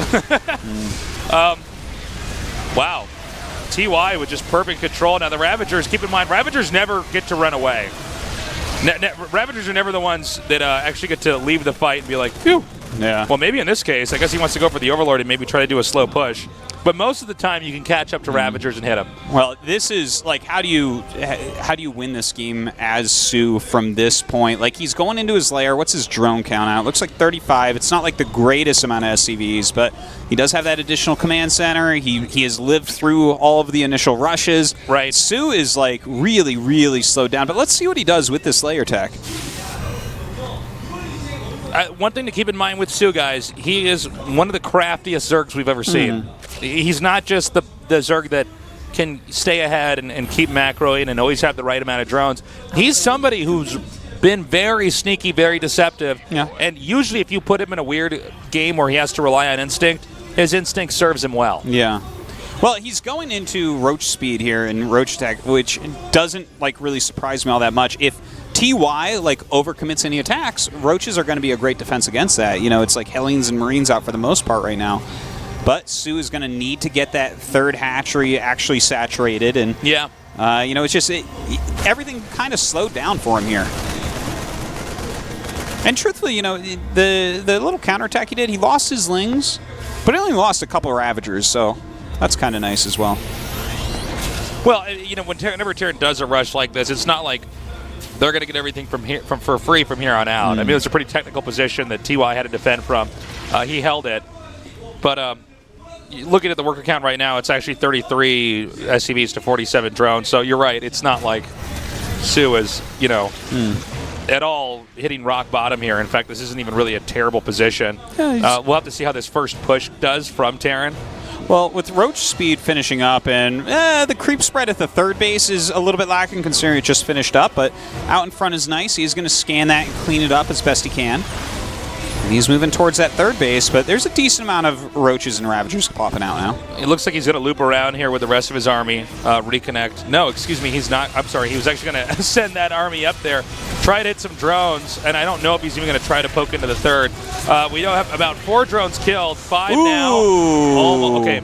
S2: Wow. TY with just perfect control. Now, the Ravagers, keep in mind, Ravagers never get to run away. Ravagers are never the ones that actually get to leave the fight and be like, phew.
S3: Yeah.
S2: Well, maybe in this case, I guess he wants to go for the Overlord and maybe try to do a slow push. But most of the time, you can catch up to Ravagers and hit them.
S3: Well, this is, like, how do you win this game as soO from this point? Like, he's going into his lair. What's his drone count out? It looks like 35. It's not like the greatest amount of SCVs, but he does have that additional command center. He has lived through all of the initial rushes.
S2: Right.
S3: soO is, like, really, really slowed down. But let's see what he does with this layer tech.
S2: One thing to keep in mind with soO, guys, he is one of the craftiest Zergs we've ever seen. He's not just the Zerg that can stay ahead and keep macroing and always have the right amount of drones. He's somebody who's been very sneaky, very deceptive.
S3: Yeah.
S2: And usually if you put him in a weird game where he has to rely on instinct, his instinct serves him well.
S3: Yeah. Well, he's going into Roach speed here and Roach attack, which doesn't, like, really surprise me all that much. If TY, like, overcommits any attacks, Roaches are going to be a great defense against that. You know, it's like Hellions and Marines out for the most part right now. But soO is going to need to get that 3rd hatchery actually saturated. And, you know, it's just everything kind of slowed down for him here. And truthfully, you know, the little counterattack he did, he lost his Lings, but he only lost a couple of Ravagers, so that's kind of nice as well.
S2: Well, you know, whenever Terran does a rush like this, it's not like they're going to get everything for free from here on out. I mean, it was a pretty technical position that TY had to defend from. He held it. But looking at the worker count right now, it's actually 33 SCVs to 47 drones. So you're right. It's not like soO is, you know, at all hitting rock bottom here. In fact, this isn't even really a terrible position. We'll have to see how this first push does from Terran.
S3: Well, with Roach speed finishing up, and the creep spread at the third base is a little bit lacking considering it just finished up, but out in front is nice. He's going to scan that and clean it up as best he can. And he's moving towards that third base, but there's a decent amount of Roaches and Ravagers popping out now.
S2: It looks like he's going to loop around here with the rest of his army, reconnect. No, excuse me, he's not. I'm sorry, he was actually going to send that army up there, try to hit some drones, and I don't know if he's even going to try to poke into the third. We don't have about 4 drones killed, 5 now. Almost, okay.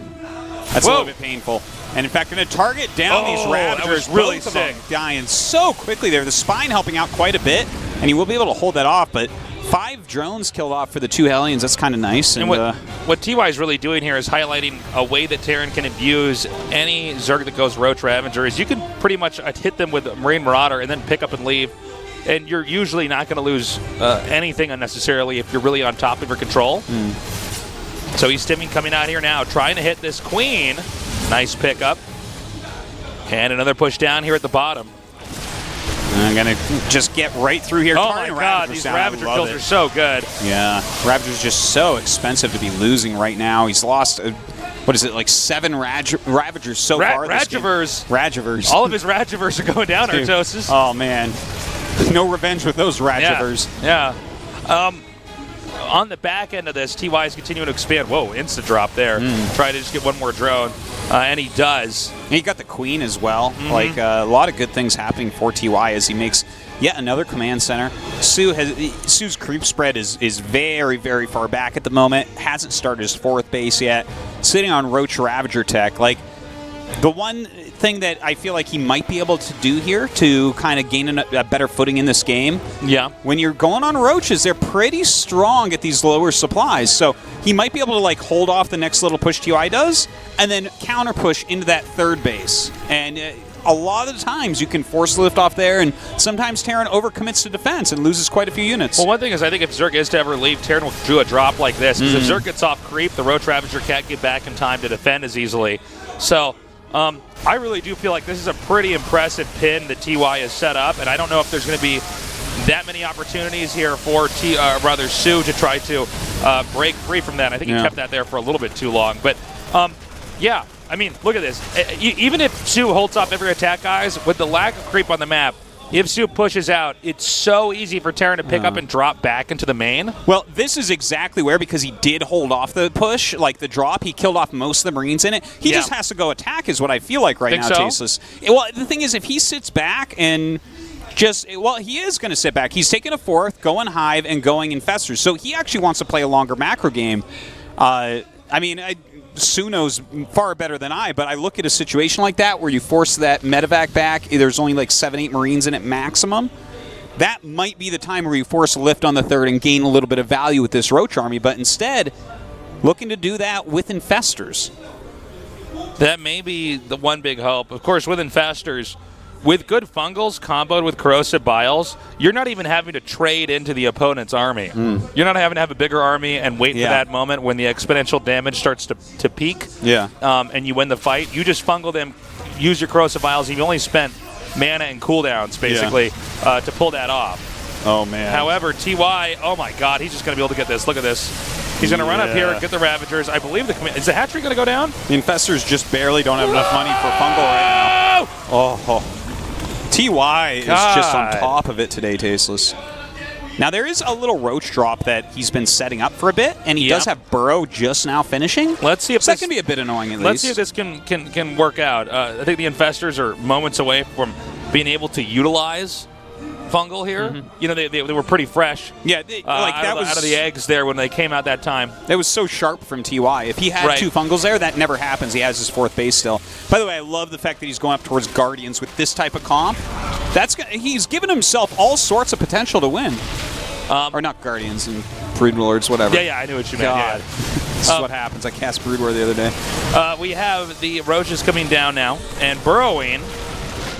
S3: That's a little bit painful. And in fact, going to target down these Ravagers.
S2: That was really
S3: both of them
S2: sick.
S3: Dying so quickly there. The Spine helping out quite a bit, and he will be able to hold that off, but 5 drones killed off for the 2 Hellions. That's kind of nice.
S2: And what TY is really doing here is highlighting a way that Terran can abuse any Zerg that goes Roach Ravager. Is you can pretty much hit them with Marine Marauder and then pick up and leave. And you're usually not going to lose anything unnecessarily if you're really on top of your control. So he's stimming coming out here now, trying to hit this Queen. Nice pickup. And another push down here at the bottom.
S3: I'm going to just get right through here.
S2: Oh my God, these Ravager kills are so good.
S3: Yeah, Ravager's just so expensive to be losing right now. He's lost, what is it, like 7 Ravagers so far this game. Ragivers.
S2: All of his Ragivers are going down, Artosis.
S3: Oh, man. No revenge with those Ragivers.
S2: Yeah. On the back end of this, TY is continuing to expand. Whoa, insta drop there. Try to just get one more drone. And he does.
S3: And he got the Queen as well. Like a lot of good things happening for TY as he makes yet another command center. Su's creep spread is very, very far back at the moment. Hasn't started his 4th base yet. Sitting on Roach Ravager tech. Like the one thing that I feel like he might be able to do here to kind of gain a better footing in this game.
S2: Yeah.
S3: When you're going on Roaches, they're pretty strong at these lower supplies. So he might be able to like hold off the next little push TY does and then counter push into that 3rd base. And a lot of the times you can force lift off there, and sometimes Terran overcommits to defense and loses quite a few units.
S2: Well, one thing is I think if Zerg is to ever leave, Terran will do a drop like this. Because if Zerg gets off creep, the Roach Ravager can't get back in time to defend as easily. So I really do feel like this is a pretty impressive pin that TY has set up, and I don't know if there's going to be that many opportunities here for soO to try to break free from that. I think he kept that there for a little bit too long. But, yeah, I mean, look at this. Even if soO holds off every attack, guys, with the lack of creep on the map, if soO pushes out, it's so easy for Terran to pick up and drop back into the main.
S3: Well, this is exactly where, because he did hold off the push, like the drop, he killed off most of the Marines in it. He just has to go attack is what I feel like right now, Tasteless. Well, the thing is, if he sits back and he is going to sit back. He's taking a 4th, going Hive, and going Infestors. So he actually wants to play a longer macro game. soO knows far better than I, but I look at a situation like that where you force that medevac back, there's only like 7-8 Marines in it maximum. That might be the time where you force a lift on the 3rd and gain a little bit of value with this Roach army, but instead, looking to do that with Infestors.
S2: That may be the one big hope. Of course, with Infestors, with good fungals comboed with corrosive biles, you're not even having to trade into the opponent's army. You're not having to have a bigger army and wait for that moment when the exponential damage starts to peak. And you win the fight. You just fungal them, use your corrosive biles. You've only spent mana and cooldowns, basically, to pull that off.
S3: Oh, man.
S2: However, TY, oh my God, he's just going to be able to get this. Look at this. He's going to run up here, get the Ravagers. I believe is the hatchery going to go down?
S3: The Infestors just barely don't have enough money for fungal right now. Oh. TY is just on top of it today, Tasteless. Now, there is a little Roach drop that he's been setting up for a bit, and he does have Burrow just now finishing.
S2: Let's see if
S3: that can be a bit annoying, at least.
S2: Let's see if this can work out. I think the Infestors are moments away from being able to utilize fungal here. You know, they were pretty fresh.
S3: Yeah,
S2: out of the eggs there when they came out that time.
S3: That was so sharp from TY. If he had 2 fungals there, that never happens. He has his 4th base still. By the way, I love the fact that he's going up towards Guardians with this type of comp. He's given himself all sorts of potential to win. Or not Guardians and Brood Lords, whatever.
S2: Yeah, I knew what you meant.
S3: This is what happens. I cast Brood War the other day.
S2: We have the Roaches coming down now, and burrowing.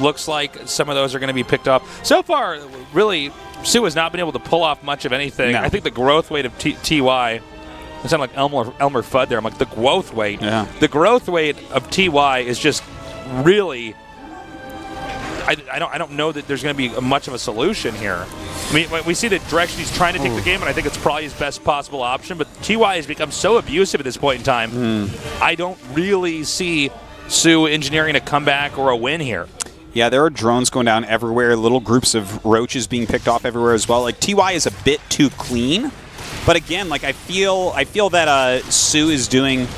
S2: Looks like some of those are going to be picked up. So far, really, soO has not been able to pull off much of anything. I think the growth weight of TY, I sound like Elmer Fudd there. I'm like, the growth weight.
S3: Yeah.
S2: The growth weight of TY is just really... I don't know that there's going to be much of a solution here. we see the direction he's trying to take the game, and I think it's probably his best possible option. But TY has become so abusive at this point in time. I don't really see soO engineering a comeback or a win here.
S3: Yeah, there are drones going down everywhere, little groups of roaches being picked off everywhere as well. Like, TY is a bit too clean. But again, like, I feel that soO is doing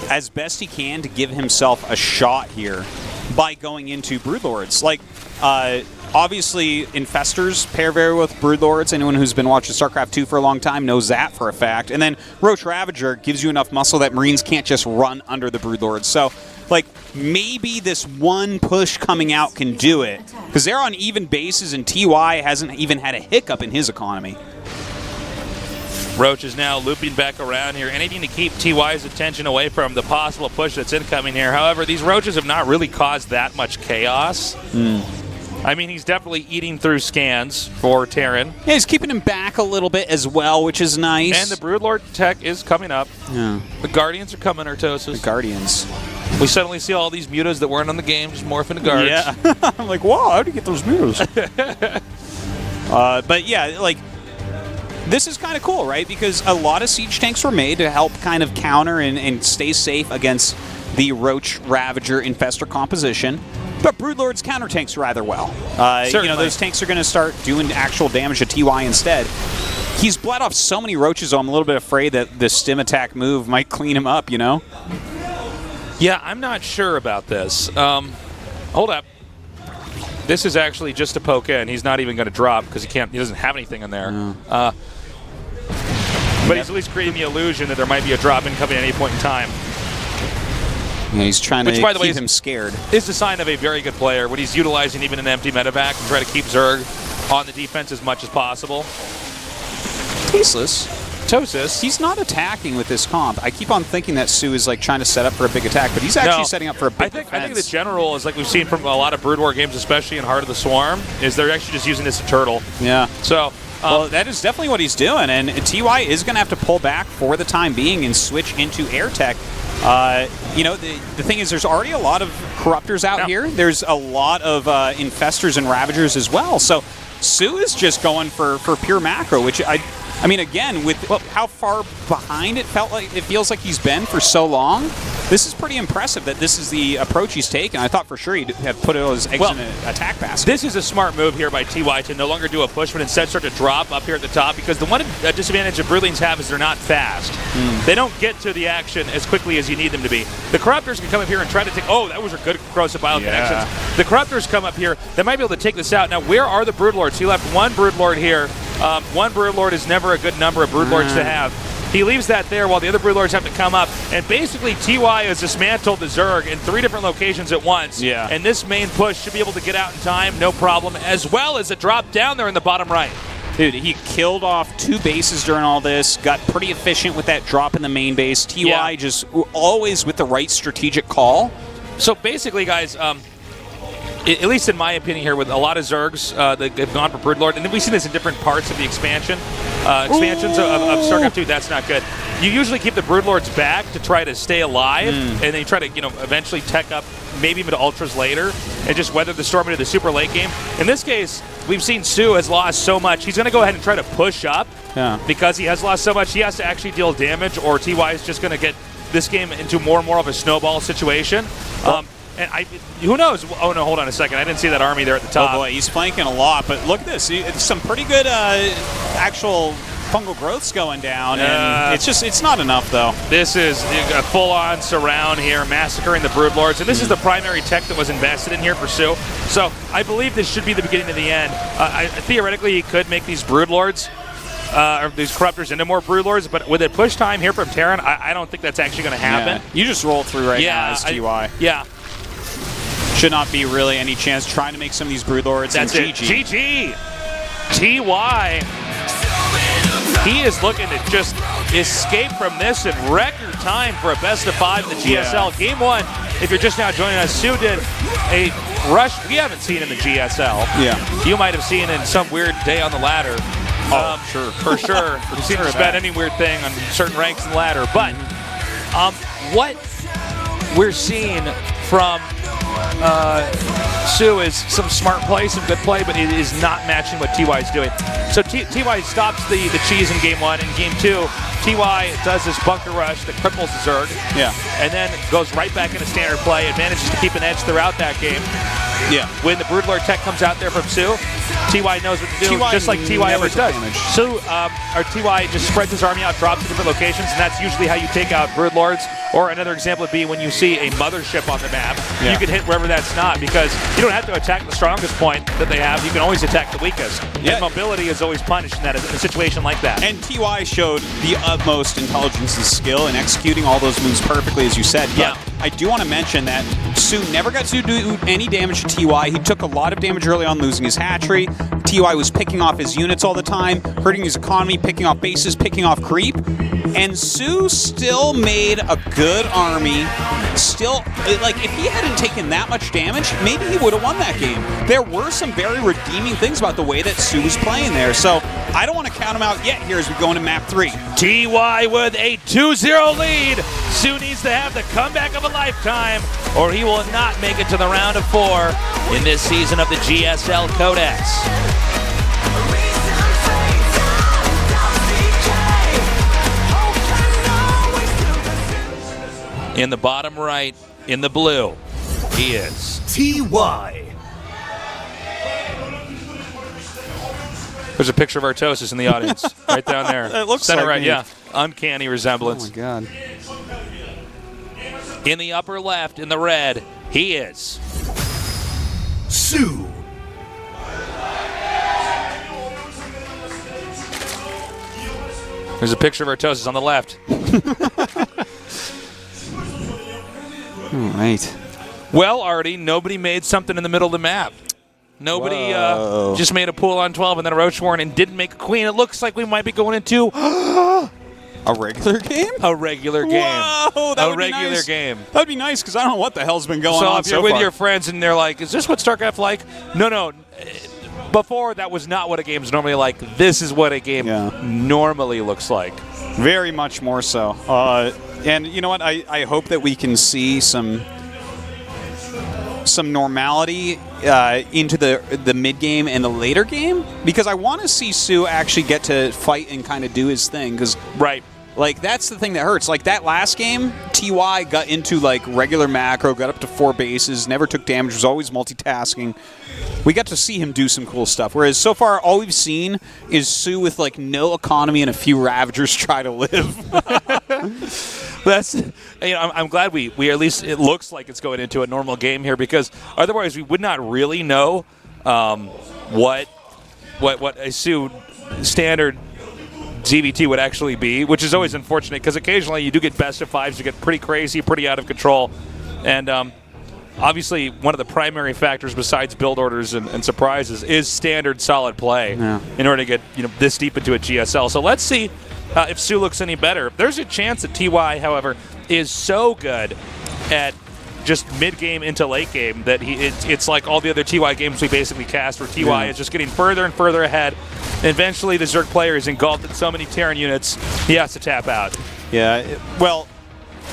S3: as best he can to give himself a shot here by going into Broodlords. Like, obviously, Infestors pair very well with Broodlords. Anyone who's been watching StarCraft 2 for a long time knows that for a fact. And then Roach Ravager gives you enough muscle that Marines can't just run under the Broodlords. So, like, maybe this one push coming out can do it. Because they're on even bases, and TY hasn't even had a hiccup in his economy.
S2: Roach is now looping back around here, anything to keep TY's attention away from the possible push that's incoming here. However, these Roaches have not really caused that much chaos. I mean, he's definitely eating through scans for Terran.
S3: Yeah, he's keeping him back a little bit as well, which is nice.
S2: And the Broodlord tech is coming up.
S3: Yeah.
S2: The Guardians are coming, Artosis.
S3: The Guardians.
S2: We suddenly see all these mutas that weren't on the game just morph into guards.
S3: Yeah. I'm like, wow, how do you get those mutas? But yeah, like, this is kind of cool, right? Because a lot of siege tanks were made to help kind of counter and stay safe against the Roach Ravager Infestor composition. But Broodlords counter tanks rather well. You know, those tanks are going to start doing actual damage to TY instead. He's bled off so many Roaches, so I'm a little bit afraid that the stim attack move might clean him up, you know?
S2: Yeah, I'm not sure about this. Hold up. This is actually just a poke in. He's not even going to drop because he doesn't have anything in there. But he's at least creating the illusion that there might be a drop incoming at any point in time.
S3: Yeah, he's trying to keep him scared.
S2: Is the sign of a very good player when he's utilizing even an empty medevac and try to keep Zerg on the defense as much as possible. Tosis.
S3: He's not attacking with this comp. I keep on thinking that soO is like trying to set up for a big attack, but he's actually setting up for a big defense.
S2: I think the general is like we've seen from a lot of Brood War games, especially in Heart of the Swarm, is they're actually just using this as a turtle.
S3: Yeah.
S2: So.
S3: Well, that is definitely what he's doing, and TY is going to have to pull back for the time being and switch into air tech. You know, the thing is, there's already a lot of Corruptors out here. There's a lot of Infestors and Ravagers as well. So soO is just going for pure macro, which I mean, again, with how far behind it feels like he's been for so long, this is pretty impressive that this is the approach he's taken. I thought for sure he'd have put all his eggs in an attack basket.
S2: This is a smart move here by TY to no longer do a push, but instead start to drop up here at the top, because the one disadvantage that Broodlings have is they're not fast. They don't get to the action as quickly as you need them to be. The Corruptors can come up here and try to take... Oh, that was a good cross of bio connections. The Corruptors come up here. They might be able to take this out. Now, where are the Broodlords? He left one Broodlord here. One Broodlord is never a good number of Broodlords to have. He leaves that there while the other Broodlords have to come up. And basically, TY has dismantled the Zerg in 3 different locations at once.
S3: Yeah.
S2: And this main push should be able to get out in time, no problem, as well as a drop down there in the bottom right.
S3: Dude, he killed off 2 bases during all this, got pretty efficient with that drop in the main base. TY just always with the right strategic call.
S2: So basically, guys, at least in my opinion here, with a lot of Zergs that have gone for Broodlord, and then we've seen this in different parts of the expansions of StarCraft 2, that's not good. You usually keep the Broodlords back to try to stay alive, and then you try to, eventually tech up, maybe even to Ultras later, and just weather the storm into the super late game. In this case, we've seen soO has lost so much. He's going to go ahead and try to push up, because he has lost so much. He has to actually deal damage, or TY is just going to get this game into more and more of a snowball situation. And who knows? Oh, no, hold on a second. I didn't see that army there at the top.
S3: Oh, boy, he's flanking a lot. But look at this. It's some pretty good actual fungal growths going down. And it's not enough, though.
S2: This is a full-on surround here, massacring the Broodlords. And this is the primary tech that was invested in here for soO. So I believe this should be the beginning of the end. Theoretically, he could make these Broodlords, or these Corruptors into more Broodlords, but with a push time here from Terran, I don't think that's actually going to happen.
S3: Yeah. You just roll through right now as TY. Should not be really any chance trying to make some of these Broodlords.
S2: That's
S3: and
S2: it. GG. TY. He is looking to just escape from this in record time for a best-of-5 in the GSL. Game 1, if you're just now joining us, soO did a rush we haven't seen in the GSL. You might have seen in some weird day on the ladder.
S3: Sure.
S2: For sure. You've seen her spend any weird thing on certain ranks in the ladder. But what we're seeing from soO is some smart play, some good play, but it is not matching what TY is doing. So TY stops the cheese in game 1. In game 2, TY does this bunker rush that cripples Zerg.
S3: Yeah.
S2: And then goes right back into standard play and manages to keep an edge throughout that game.
S3: Yeah.
S2: When the Broodlord tech comes out there from soO, TY knows what to do, just like TY always does. soO, or TY just spreads his army out, drops to different locations, and that's usually how you take out Broodlords. Or another example would be when you see a mothership on the map, you can hit wherever that's not, because you don't have to attack the strongest point that they have. You can always attack the weakest.
S3: Yeah.
S2: And mobility is always punished in a situation like that.
S3: And TY showed the utmost intelligence and skill in executing all those moves perfectly, as you said. But I do want to mention that soO never got to do any damage to TY. He took a lot of damage early on, losing his hatchery. TY was picking off his units all the time, hurting his economy, picking off bases, picking off creep. And soO still made a good army. Still, like, if he hadn't taken that much damage, maybe he would have won that game. There were some very redeeming things about the way that soO was playing there. So I don't want to count him out yet here as we go into map 3.
S2: TY with a 2-0 lead. soO needs to have the comeback of a lifetime, or he will not make it to the round of 4 in this season of the GSL Codex. In the bottom right, in the blue, he is
S7: TY.
S2: There's a picture of Artosis in the audience, right down there.
S3: It looks
S2: center
S3: like
S2: right,
S3: me.
S2: yeah. Uncanny resemblance.
S3: Oh my god.
S2: In the upper left, in the red, he is
S7: soO.
S2: There's a picture of Artosis on the left.
S3: All right.
S2: Well, Artie, nobody made something in the middle of the map. Nobody just made a pool on 12 and then a Roachwarren and didn't make a queen. It looks like we might be going into
S3: a regular game?
S2: A regular game.
S3: Whoa, that would be
S2: regular
S3: nice.
S2: game.
S3: That'd be nice because I don't know what the hell's been going on
S2: So if you're with
S3: far.
S2: your friends and they're like, is this what StarCraft's like? No. Before, that was not what a game's normally like. This is what a game normally looks like.
S3: Very much more so. And you know what? I hope that we can see some normality into the mid game and the later game, because I want to see soO actually get to fight and kind of do his thing. Because like that's the thing that hurts. Like that last game, TY got into like regular macro, got up to 4 bases, never took damage, was always multitasking. We got to see him do some cool stuff. Whereas so far, all we've seen is soO with like no economy and a few Ravagers try to live.
S2: That's, I'm glad we at least, it looks like it's going into a normal game here, because otherwise we would not really know what a soO standard ZVT would actually be, which is always unfortunate because occasionally you do get best of 5s, you get pretty crazy, pretty out of control, and obviously one of the primary factors besides build orders and surprises is standard solid play in order to get this deep into a GSL. So let's see if soO looks any better. There's a chance that TY, however, is so good at just mid-game into late game that it's like all the other TY games we basically cast, where TY is just getting further and further ahead. And eventually the Zerg player is engulfed in so many Terran units, he has to tap out.
S3: Yeah, well,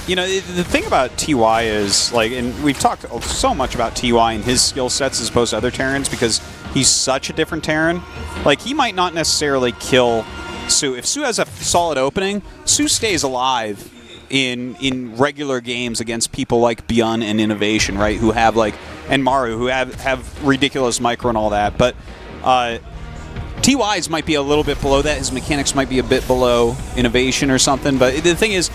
S3: the thing about TY is, like, and we've talked so much about TY and his skill sets as opposed to other Terrans because he's such a different Terran. Like, he might not necessarily kill soO. If soO has a solid opening, soO stays alive in regular games against people like Byun and Innovation, right, who have, like, and Maru, who have ridiculous micro and all that. But TY's might be a little bit below that. His mechanics might be a bit below Innovation or something. But the thing is,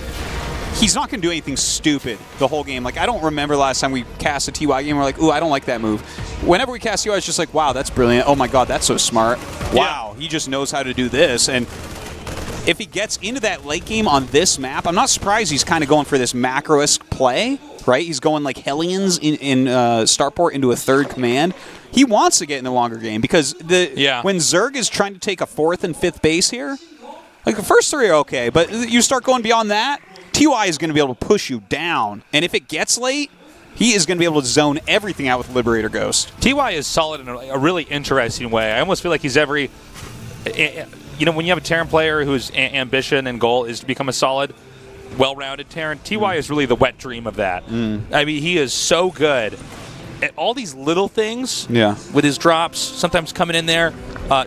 S3: he's not going to do anything stupid the whole game. Like, I don't remember last time we cast a TY game, we're like, ooh, I don't like that move. Whenever we cast TY, it's just like, wow, that's brilliant. Oh my god, that's so smart. Wow, he just knows how to do this. And if he gets into that late game on this map, I'm not surprised he's kind of going for this macro-esque play, right? He's going like Hellions in Starport into a 3rd command. He wants to get in the longer game because when Zerg is trying to take a 4th and 5th base here, like the first 3 are okay, but you start going beyond that, TY is going to be able to push you down. And if it gets late, he is going to be able to zone everything out with Liberator Ghost.
S2: TY is solid in a really interesting way. I almost feel like he's every... when you have a Terran player whose ambition and goal is to become a solid, well-rounded Terran, TY is really the wet dream of that. I mean, he is so good all these little things
S3: Yeah.
S2: with his drops, sometimes coming in there,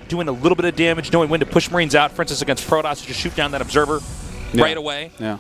S2: doing a little bit of damage, knowing when to push Marines out. For instance, against Protoss, to just shoot down that Observer right away.
S3: Yeah.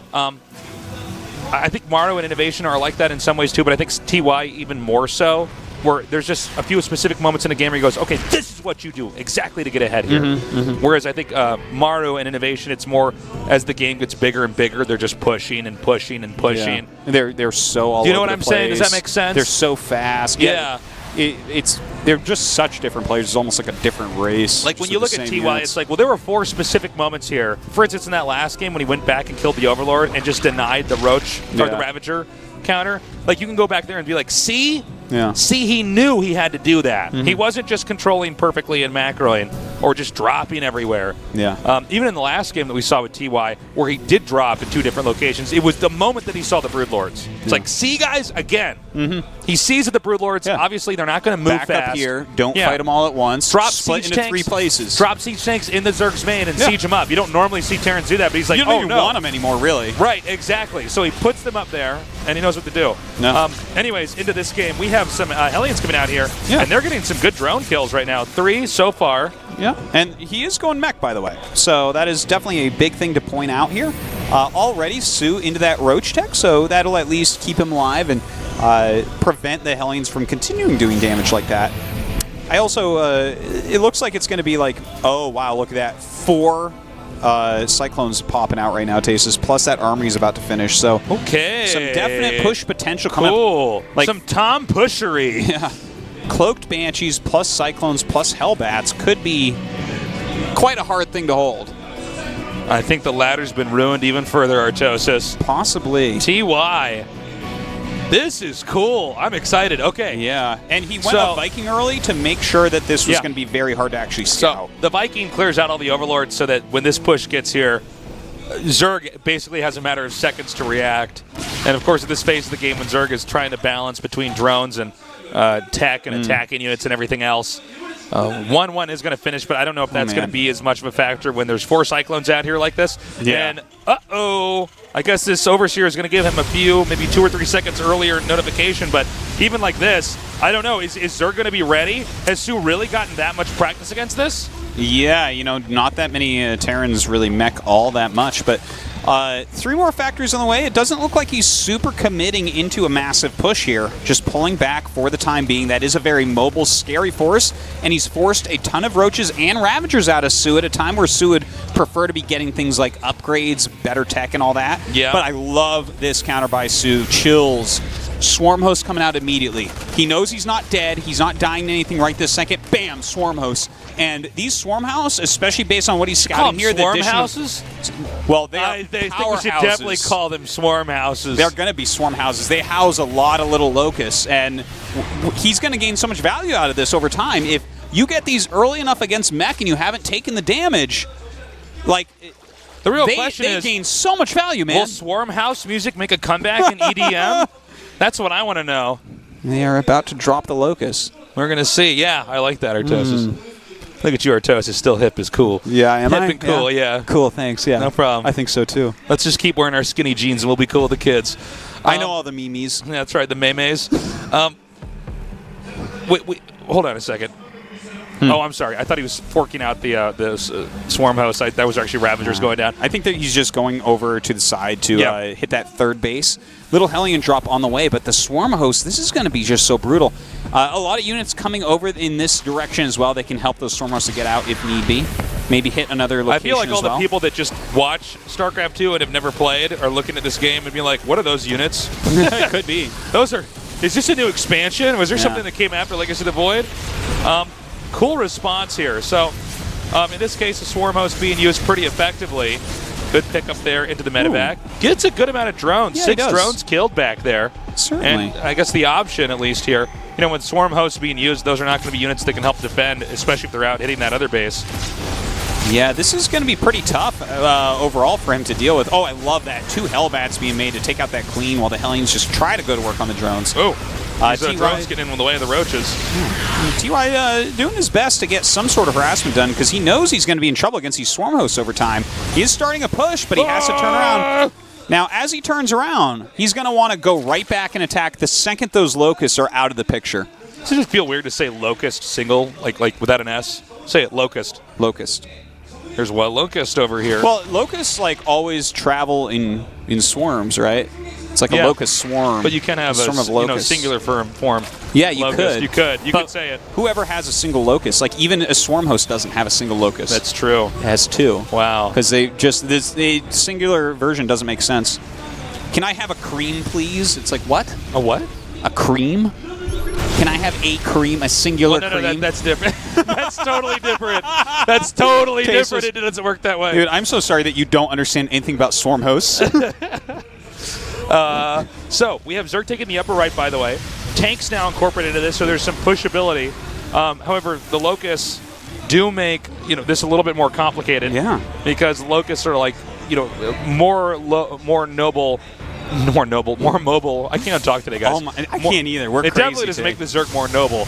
S2: I think Maru and Innovation are like that in some ways too, but I think TY even more so, where there's just a few specific moments in the game where he goes, okay, this is what you do exactly to get ahead here. Whereas I think Maru and Innovation, it's more as the game gets bigger and bigger, they're just pushing and pushing and pushing.
S3: Yeah. They're so all
S2: Do you know
S3: over
S2: what
S3: the
S2: I'm saying?
S3: place.
S2: Does that make sense?
S3: They're so fast.
S2: Yeah.
S3: They're just such different players. It's almost like a different race.
S2: Like when
S3: just
S2: you
S3: with
S2: look
S3: the
S2: at
S3: same
S2: TY,
S3: units.
S2: it's like, well, there were 4 specific moments here. For instance, in that last game when he went back and killed the Overlord and just denied the Roach or the Ravager counter, like you can go back there and be like, see?
S3: Yeah.
S2: See, he knew he had to do that. He wasn't just controlling perfectly and macroing or just dropping everywhere.
S3: Yeah.
S2: Even in the last game that we saw with TY, where he did drop in 2 different locations, it was the moment that he saw the Broodlords. It's like, see, guys, again. He sees that the Broodlords, obviously, they're not going to move
S3: Back
S2: fast.
S3: up here. Don't fight them all at once.
S2: Drop
S3: Split
S2: siege
S3: into
S2: tanks,
S3: 3 places.
S2: Drop siege tanks in the Zerg's main and siege them up. You don't normally see Terrans do that, but he's like,
S3: you don't
S2: oh,
S3: even
S2: no.
S3: want them anymore, really.
S2: Right, exactly. So he puts them up there, and he knows what to do.
S3: No.
S2: Anyways, into this game, we have some Hellions coming out here,
S3: Yeah.
S2: and they're getting some good drone kills right now. 3 so far.
S3: Yeah, and he is going mech, by the way. So that is definitely a big thing to point out here. Already, soO into that Roach tech, so that'll at least keep him alive and prevent the Hellions from continuing doing damage like that. I also, it looks like it's going to be like, oh, wow, look at that. 4 Cyclones popping out right now, Tasis, plus that armory is about to finish. So
S2: Okay.
S3: some definite push potential coming
S2: Cool.
S3: up. Like,
S2: some Tom pushery.
S3: yeah. Cloaked Banshees plus Cyclones plus Hellbats could be quite a hard thing to hold.
S2: I think the ladder's been ruined even further, Artosis.
S3: Possibly.
S2: TY. This is cool. I'm excited. Okay.
S3: Yeah, and he went
S2: So-
S3: up Viking early to make sure that this was
S2: Yeah.
S3: going to be very hard to actually
S2: So
S3: scout.
S2: the Viking clears out all the Overlords so that when this push gets here, Zerg basically has a matter of seconds to react. And of course, at this phase of the game, when Zerg is trying to balance between drones and tech and attacking units and everything else, 1-1 is going to finish, but I don't know if that's going to be as much of a factor when there's 4 Cyclones out here like this.
S3: Yeah.
S2: And, I guess this Overseer is going to give him a few, maybe 2 or 3 seconds earlier notification, but even like this, I don't know. Is Zerg going to be ready? Has soO really gotten that much practice against this?
S3: Yeah, you know, not that many Terrans really mech all that much, but 3 more factors on the way. It doesn't look like he's super committing into a massive push here, just pulling back for the time being. That is a very mobile, scary force, and he's forced a ton of Roaches and Ravagers out of soO at a time where soO would prefer to be getting things like upgrades, better tech, and all that.
S2: Yeah.
S3: But I love this counter by soO. Chills. Swarm Host coming out immediately. He knows he's not dead. He's not dying to anything right this second. Bam, Swarm Host. And these Swarm House, especially based on what he's scouting here, the
S2: Swarm
S3: addition of-
S2: houses?
S3: well, they are
S2: I think we should
S3: powerhouses.
S2: definitely call them swarm houses.
S3: They're going to be swarm houses. They house a lot of little locusts, and he's going to gain so much value out of this over time. If you get these early enough against mech and you haven't taken the damage, like
S2: the real
S3: they
S2: question is,
S3: gain so much value, man.
S2: will swarm house music make a comeback in EDM? That's what I want to know.
S3: They are about to drop the locust.
S2: We're going to see. Yeah, I like that, Artosis. Look at you, Artosis. Still hip is cool.
S3: Yeah, am
S2: hip
S3: I?
S2: and cool, yeah.
S3: Cool, thanks. Yeah,
S2: No problem.
S3: I think so too.
S2: Let's just keep wearing our skinny jeans and we'll be cool with the kids.
S3: I know all the memes.
S2: That's right, the memes. Wait, hold on a second. Oh, I'm sorry. I thought he was forking out the swarm host. That was actually Ravagers going down.
S3: I think that he's just going over to the side to
S2: Yeah.
S3: hit that third base. Little Hellion drop on the way, but the Swarm Host, this is going to be just so brutal. A lot of units coming over in this direction as well. They can help those Swarm Hosts to get out if need be. Maybe hit another location
S2: I feel like all
S3: as well.
S2: the people that just watch StarCraft 2 and have never played are looking at this game and being like, what are those units?
S3: It could be.
S2: Is this a new expansion? Was there
S3: Yeah.
S2: something that came after Legacy of the Void? Cool response here. So, in this case, the Swarm Host being used pretty effectively. Good pickup there into the medevac. Gets a good amount of drones.
S3: Yeah, he
S2: 6
S3: does.
S2: drones killed back there.
S3: Certainly.
S2: And I guess the option, at least here, you know, when Swarm Hosts being used, those are not going to be units that can help defend, especially if they're out hitting that other base.
S3: Yeah, this is going to be pretty tough overall for him to deal with. Oh, I love that. 2 Hellbats being made to take out that Queen while the Hellions just try to go to work on the drones.
S2: Oh, these
S3: TY
S2: drones getting in the way of the Roaches.
S3: TY doing his best to get some sort of harassment done because he knows he's going to be in trouble against these Swarm Hosts over time. He is starting a push, but he has to turn around. Now, as he turns around, he's going to want to go right back and attack the second those locusts are out of the picture.
S2: Does it just feel weird to say locust single, like without an S? Say it, locust.
S3: Locust.
S2: There's one locust over here.
S3: Well, locusts like always travel in swarms, right? It's like a locust swarm.
S2: But you can have a
S3: swarm of locusts.
S2: singular form.
S3: Yeah, you
S2: locust.
S3: could.
S2: You could say it.
S3: Whoever has a single locust, like even a swarm host doesn't have a single locust.
S2: That's true.
S3: It has two.
S2: Wow.
S3: Because the singular version doesn't make sense. Can I have a cream, please? It's like, what?
S2: A what?
S3: A cream? Can I have a cream, a singular cream?
S2: No, that's different. That's totally different. That's totally different. It doesn't work that way.
S3: Dude, I'm so sorry that you don't understand anything about swarm hosts.
S2: So we have Zerg taking the upper right, by the way. Tanks now incorporated into this, so there's some pushability. However, the locusts do make this a little bit more complicated.
S3: Yeah.
S2: Because locusts are like more mobile. I can't talk today, guys.
S3: Oh my, I can't either. We're
S2: it
S3: crazy
S2: definitely doesn't
S3: today.
S2: make the Zerg more noble.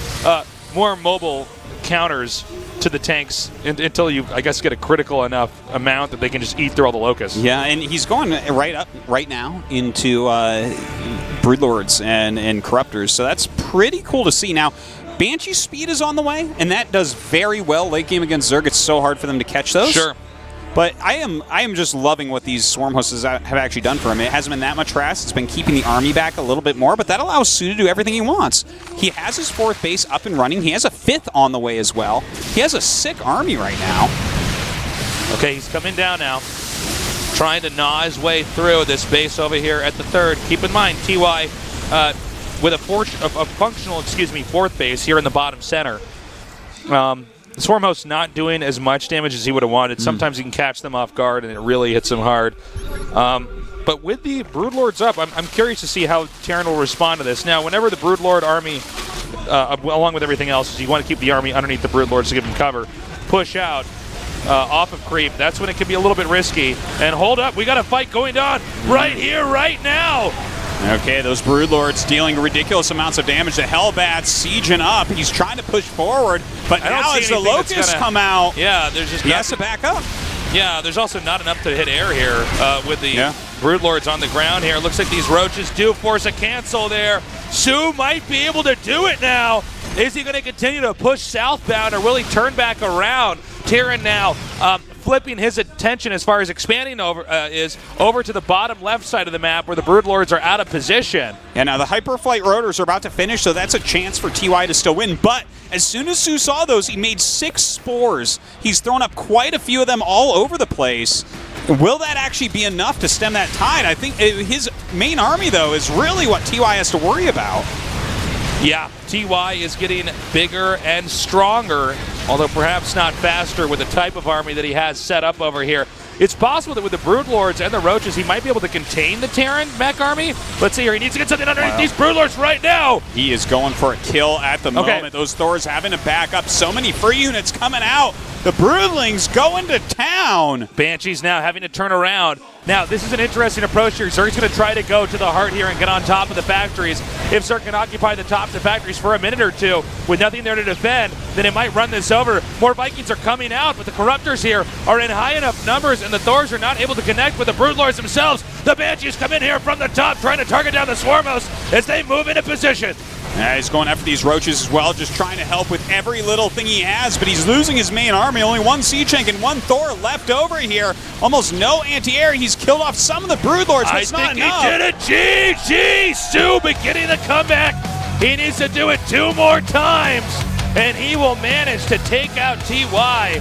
S2: More mobile counters to the tanks until you, I guess, get a critical enough amount that they can just eat through all the locusts.
S3: Yeah, and he's going right now into Broodlords and Corruptors, so that's pretty cool to see. Now, Banshee speed is on the way, and that does very well late game against Zerg. It's so hard for them to catch those.
S2: Sure.
S3: But I am just loving what these swarm hosts have actually done for him. It hasn't been that much harass. It's been keeping the army back a little bit more, but that allows soO to do everything he wants. He has his 4th base up and running. He has a 5th on the way as well. He has a sick army right now.
S2: Okay, he's coming down now, trying to gnaw his way through this base over here at the 3rd. Keep in mind, TY with a functional 4th base here in the bottom center. The Swarm Host's not doing as much damage as he would have wanted. Sometimes he can catch them off guard, and it really hits him hard. But with the Broodlords up, I'm curious to see how Terran will respond to this. Now, whenever the Broodlord army, along with everything else, is you want to keep the army underneath the Broodlords to give them cover, push out off of creep, that's when it can be a little bit risky. And hold up, we got a fight going on right here, right now.
S3: Okay, those Broodlords dealing ridiculous amounts of damage. The Hellbats sieging up. He's trying to push forward, but now as the Locusts come out, he has to back up.
S2: Yeah, there's also not enough to hit air here with the Broodlords on the ground here. It looks like these Roaches do force a cancel there. soO might be able to do it now. Is he going to continue to push southbound, or will he turn back around? Terran now flipping his attention as far as expanding over to the bottom left side of the map where the Broodlords are out of position.
S3: And now the Hyperflight Rotors are about to finish, so that's a chance for TY to still win. But as soon as soO saw those, he made 6 spores. He's thrown up quite a few of them all over the place. Will that actually be enough to stem that tide? I think his main army, though, is really what TY has to worry about.
S2: Yeah, TY is getting bigger and stronger, although perhaps not faster with the type of army that he has set up over here. It's possible that with the Broodlords and the Roaches, he might be able to contain the Terran mech army. Let's see here. He needs to get something underneath these Broodlords right now.
S3: He is going for a kill at the moment. Those Thors having to back up. So many free units coming out. The Broodlings going to town.
S2: Banshee's now having to turn around. Now, this is an interesting approach here. Zerg's going to try to go to the heart here and get on top of the factories. If Zerg can occupy the top of the factories for a minute or two with nothing there to defend, then it might run this over. More Vikings are coming out, but the Corruptors here are in high enough numbers, and the Thors are not able to connect with the Broodlords themselves. The Banshees come in here from the top, trying to target down the Swarmos as they move into position.
S3: He's going after these Roaches as well, just trying to help with every little thing he has, but he's losing his main army. Only 1 Siege Tank and 1 Thor left over here. Almost no anti-air. He's killed off some of the Broodlords, but it's not enough.
S2: He did it. GG! soO beginning the comeback. He needs to do it 2 more times, and he will manage to take out TY.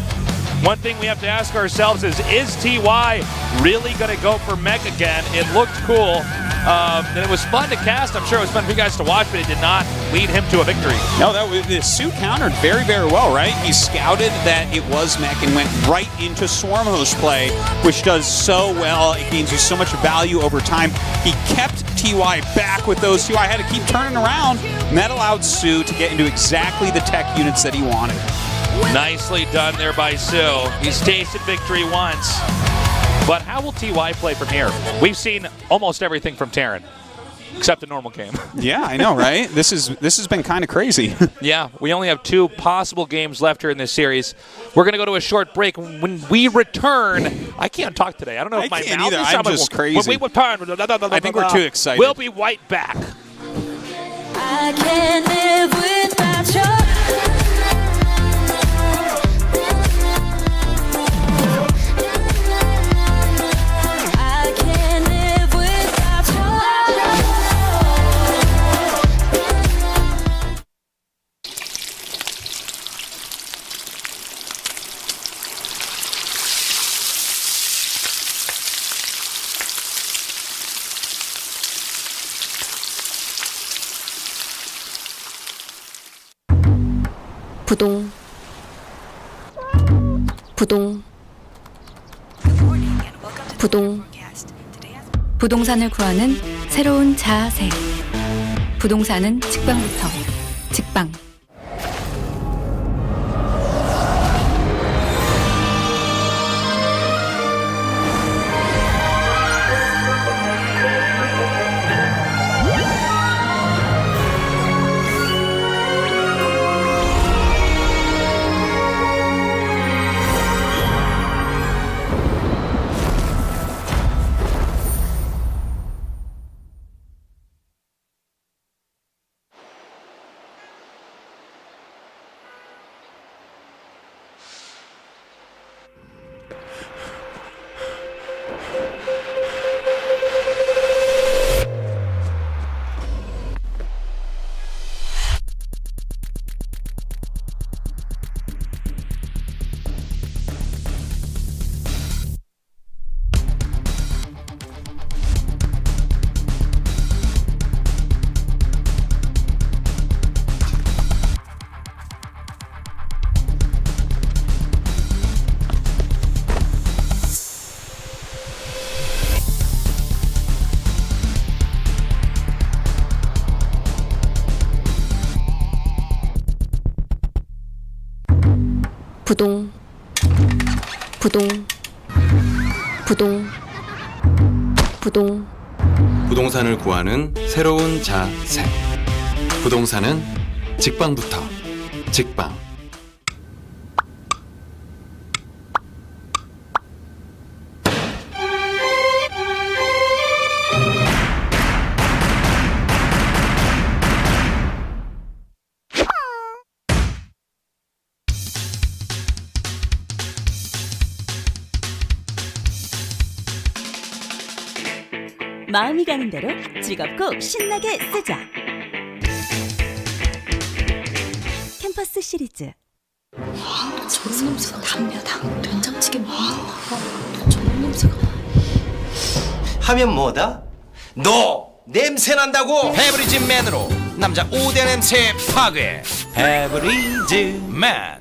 S2: One thing we have to ask ourselves is TY really going to go for mech again? It looked cool. And it was fun to cast. I'm sure it was fun for you guys to watch, but it did not lead him to a victory.
S3: No, soO countered very, very well, right? He scouted that it was mech and went right into Swarm Host play, which does so well. It gains you so much value over time. He kept TY back with those. TY had to keep turning around, and that allowed soO to get into exactly the tech units that he wanted.
S2: Nicely done there by soO. He's tasted victory once. But how will TY play from here? We've seen almost everything from Terran. except a normal game.
S3: Yeah, I know, right? This has been kind of crazy.
S2: Yeah, we only have 2 possible games left here in this series. We're going to go to a short break. When we return, I can't talk today. I don't know if
S3: I
S2: my
S3: can't
S2: mouth
S3: either.
S2: is
S3: I'm just crazy.
S2: When we return,
S3: I think we're too excited.
S2: We'll be right back.
S10: I can't live without you. I can't live without
S11: 부동산을 구하는 새로운 자세. 부동산은 직방부터 직방.
S12: 부동산을 구하는 새로운 자세. 부동산은 직방부터 직방.
S10: 마음이 가는 대로 즐겁고 신나게 쓰자. 캠퍼스 시리즈.
S11: 저런 냄새가 담배다. 된장찌개 저런 냄새가.
S13: 하면 뭐다? 너 냄새 난다고. 베브리즈 맨으로 남자 5대 냄새 파괴. 베브리즈 맨.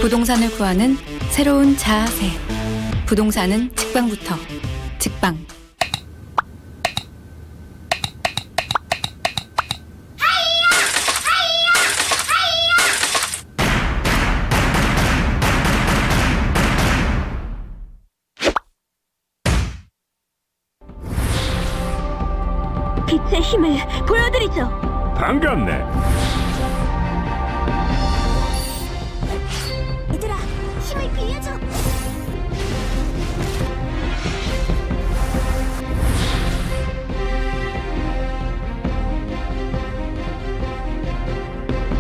S11: 부동산을 구하는 새로운 자세. 부동산은 직방부터 직방.
S10: 빛의 힘을 보여드리죠.
S14: 반갑네.
S10: 얘들아, 힘을 빌려줘.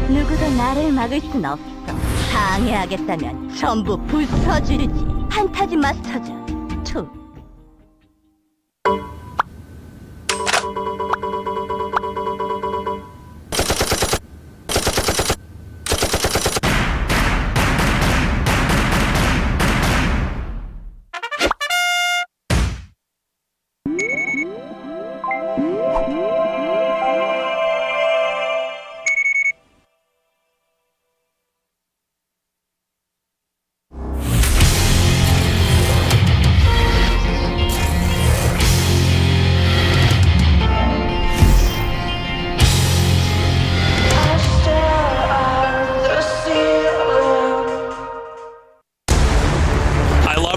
S10: 누구도 나를 막을 순 없어. 방해하겠다면 전부 부숴주지. 판타지 마스터즈 2.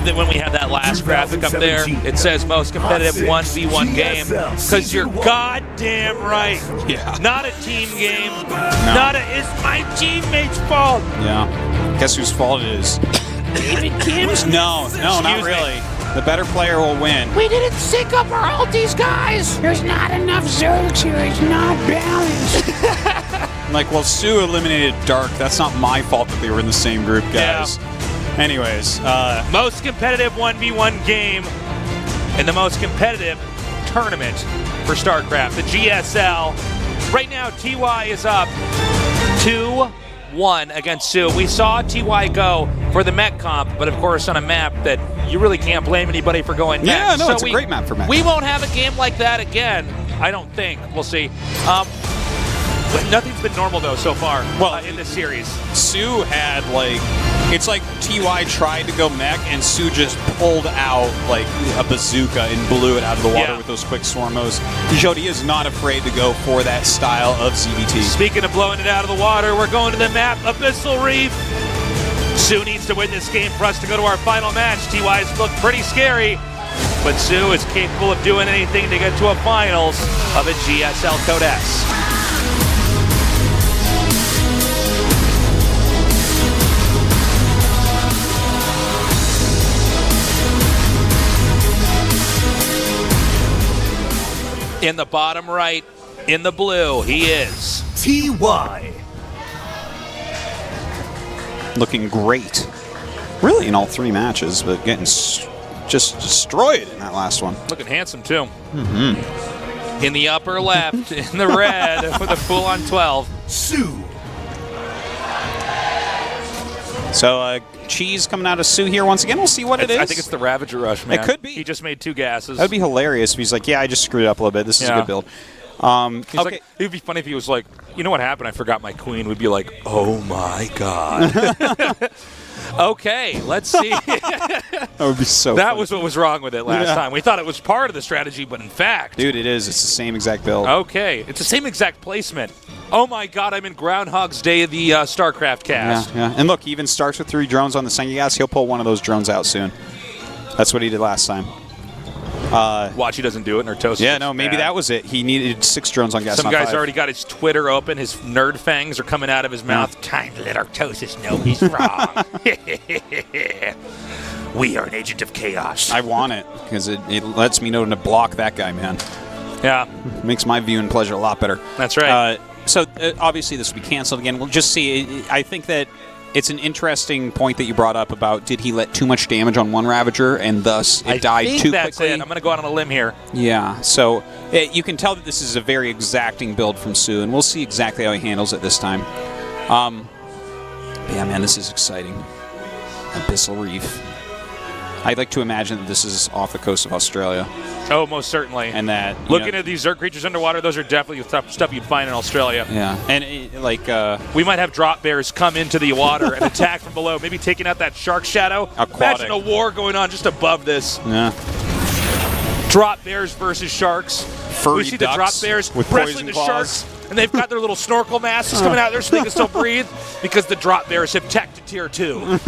S2: When we have that last graphic up there, it says most competitive 1v1 game. Because you're goddamn right.
S3: Yeah.
S2: Not a team game. No. It's my teammate's fault.
S3: Yeah. Guess whose fault it is?
S2: David Kim's?
S3: No, not really. The better player will win.
S15: We didn't sync up our ultis, guys. There's not enough Zergs here. It's not balanced.
S3: Like, well, soO eliminated Dark. That's not my fault that they were in the same group, guys. Yeah. Anyways,
S2: most competitive 1v1 game in the most competitive tournament for StarCraft, the GSL. Right now, TY is up 2-1 against soO. We saw TY go for the Mech comp, but of course on a map that you really can't blame anybody for going Mech.
S3: Yeah, no, it's a great map for Mech.
S2: We won't have a game like that again, I don't think. We'll see. But nothing's been normal, though, so far in this series.
S3: soO had, like, it's like TY tried to go Mech, and soO just pulled out, like, a bazooka and blew it out of the water with those quick Swarmos. Jody is not afraid to go for that style of ZVT.
S2: Speaking of blowing it out of the water, we're going to the map, Abyssal Reef. soO needs to win this game for us to go to our final match. TY's look pretty scary, but soO is capable of doing anything to get to a finals of a GSL Code S. In the bottom right, in the blue, he is
S13: TY.
S3: Looking great. Really in all three matches, but getting just destroyed in that last one.
S2: Looking handsome, too.
S3: Mm-hmm.
S2: In the upper left, in the red, with a full on 12.
S13: soO.
S3: So, cheese coming out of soO here once again. We'll see what it is.
S2: I think it's the Ravager Rush, man.
S3: It could be.
S2: He just made 2 gases.
S3: That'd be hilarious if he's like, yeah, I just screwed up a little bit. This is a good build.
S2: He's like, it would be funny if he was like, you know what happened? I forgot my queen. We'd be like, oh my god. Okay, let's see.
S3: That would be so
S2: That
S3: funny.
S2: was what was wrong with it last time. We thought it was part of the strategy, but in fact...
S3: Dude, it is. It's the same exact build.
S2: Okay, it's the same exact placement. Oh my god, I'm in Groundhog's Day of the StarCraft cast.
S3: Yeah. And look, he even starts with 3 drones on the Sengigas. He'll pull one of those drones out soon. That's what he did last time.
S2: Watch, he doesn't do it, Nartosis.
S3: Yeah, no, maybe that was it. He needed 6 drones on gas.
S2: Some guy's already got his Twitter open. His nerd fangs are coming out of his mouth. Time to let Nartosis know he's wrong. We are an agent of chaos.
S3: I want it, because it lets me know to block that guy, man.
S2: Yeah.
S3: Makes my viewing pleasure a lot better.
S2: That's right.
S3: So, obviously, this will be canceled again. We'll just see. I think that it's an interesting point that you brought up about did he let too much damage on one Ravager and thus it died too quickly?
S2: I'm going to go out on a limb here.
S3: Yeah, so you can tell that this is a very exacting build from soO, and we'll see exactly how he handles it this time. Yeah, man, this is exciting. Abyssal Reef. I'd like to imagine that this is off the coast of Australia.
S2: Oh, most certainly.
S3: And that
S2: looking at these Zerg creatures underwater, those are definitely stuff you'd find in Australia.
S3: Yeah, and
S2: we might have drop bears come into the water and attack from below, maybe taking out that shark shadow.
S3: Aquatic.
S2: Imagine a war going on just above this.
S3: Yeah.
S2: Drop bears versus sharks.
S3: Furry
S2: we see the drop bears
S3: with
S2: wrestling the sharks, and they've got their little snorkel masks coming out there so they can still breathe because the drop bears have tech to tier 2.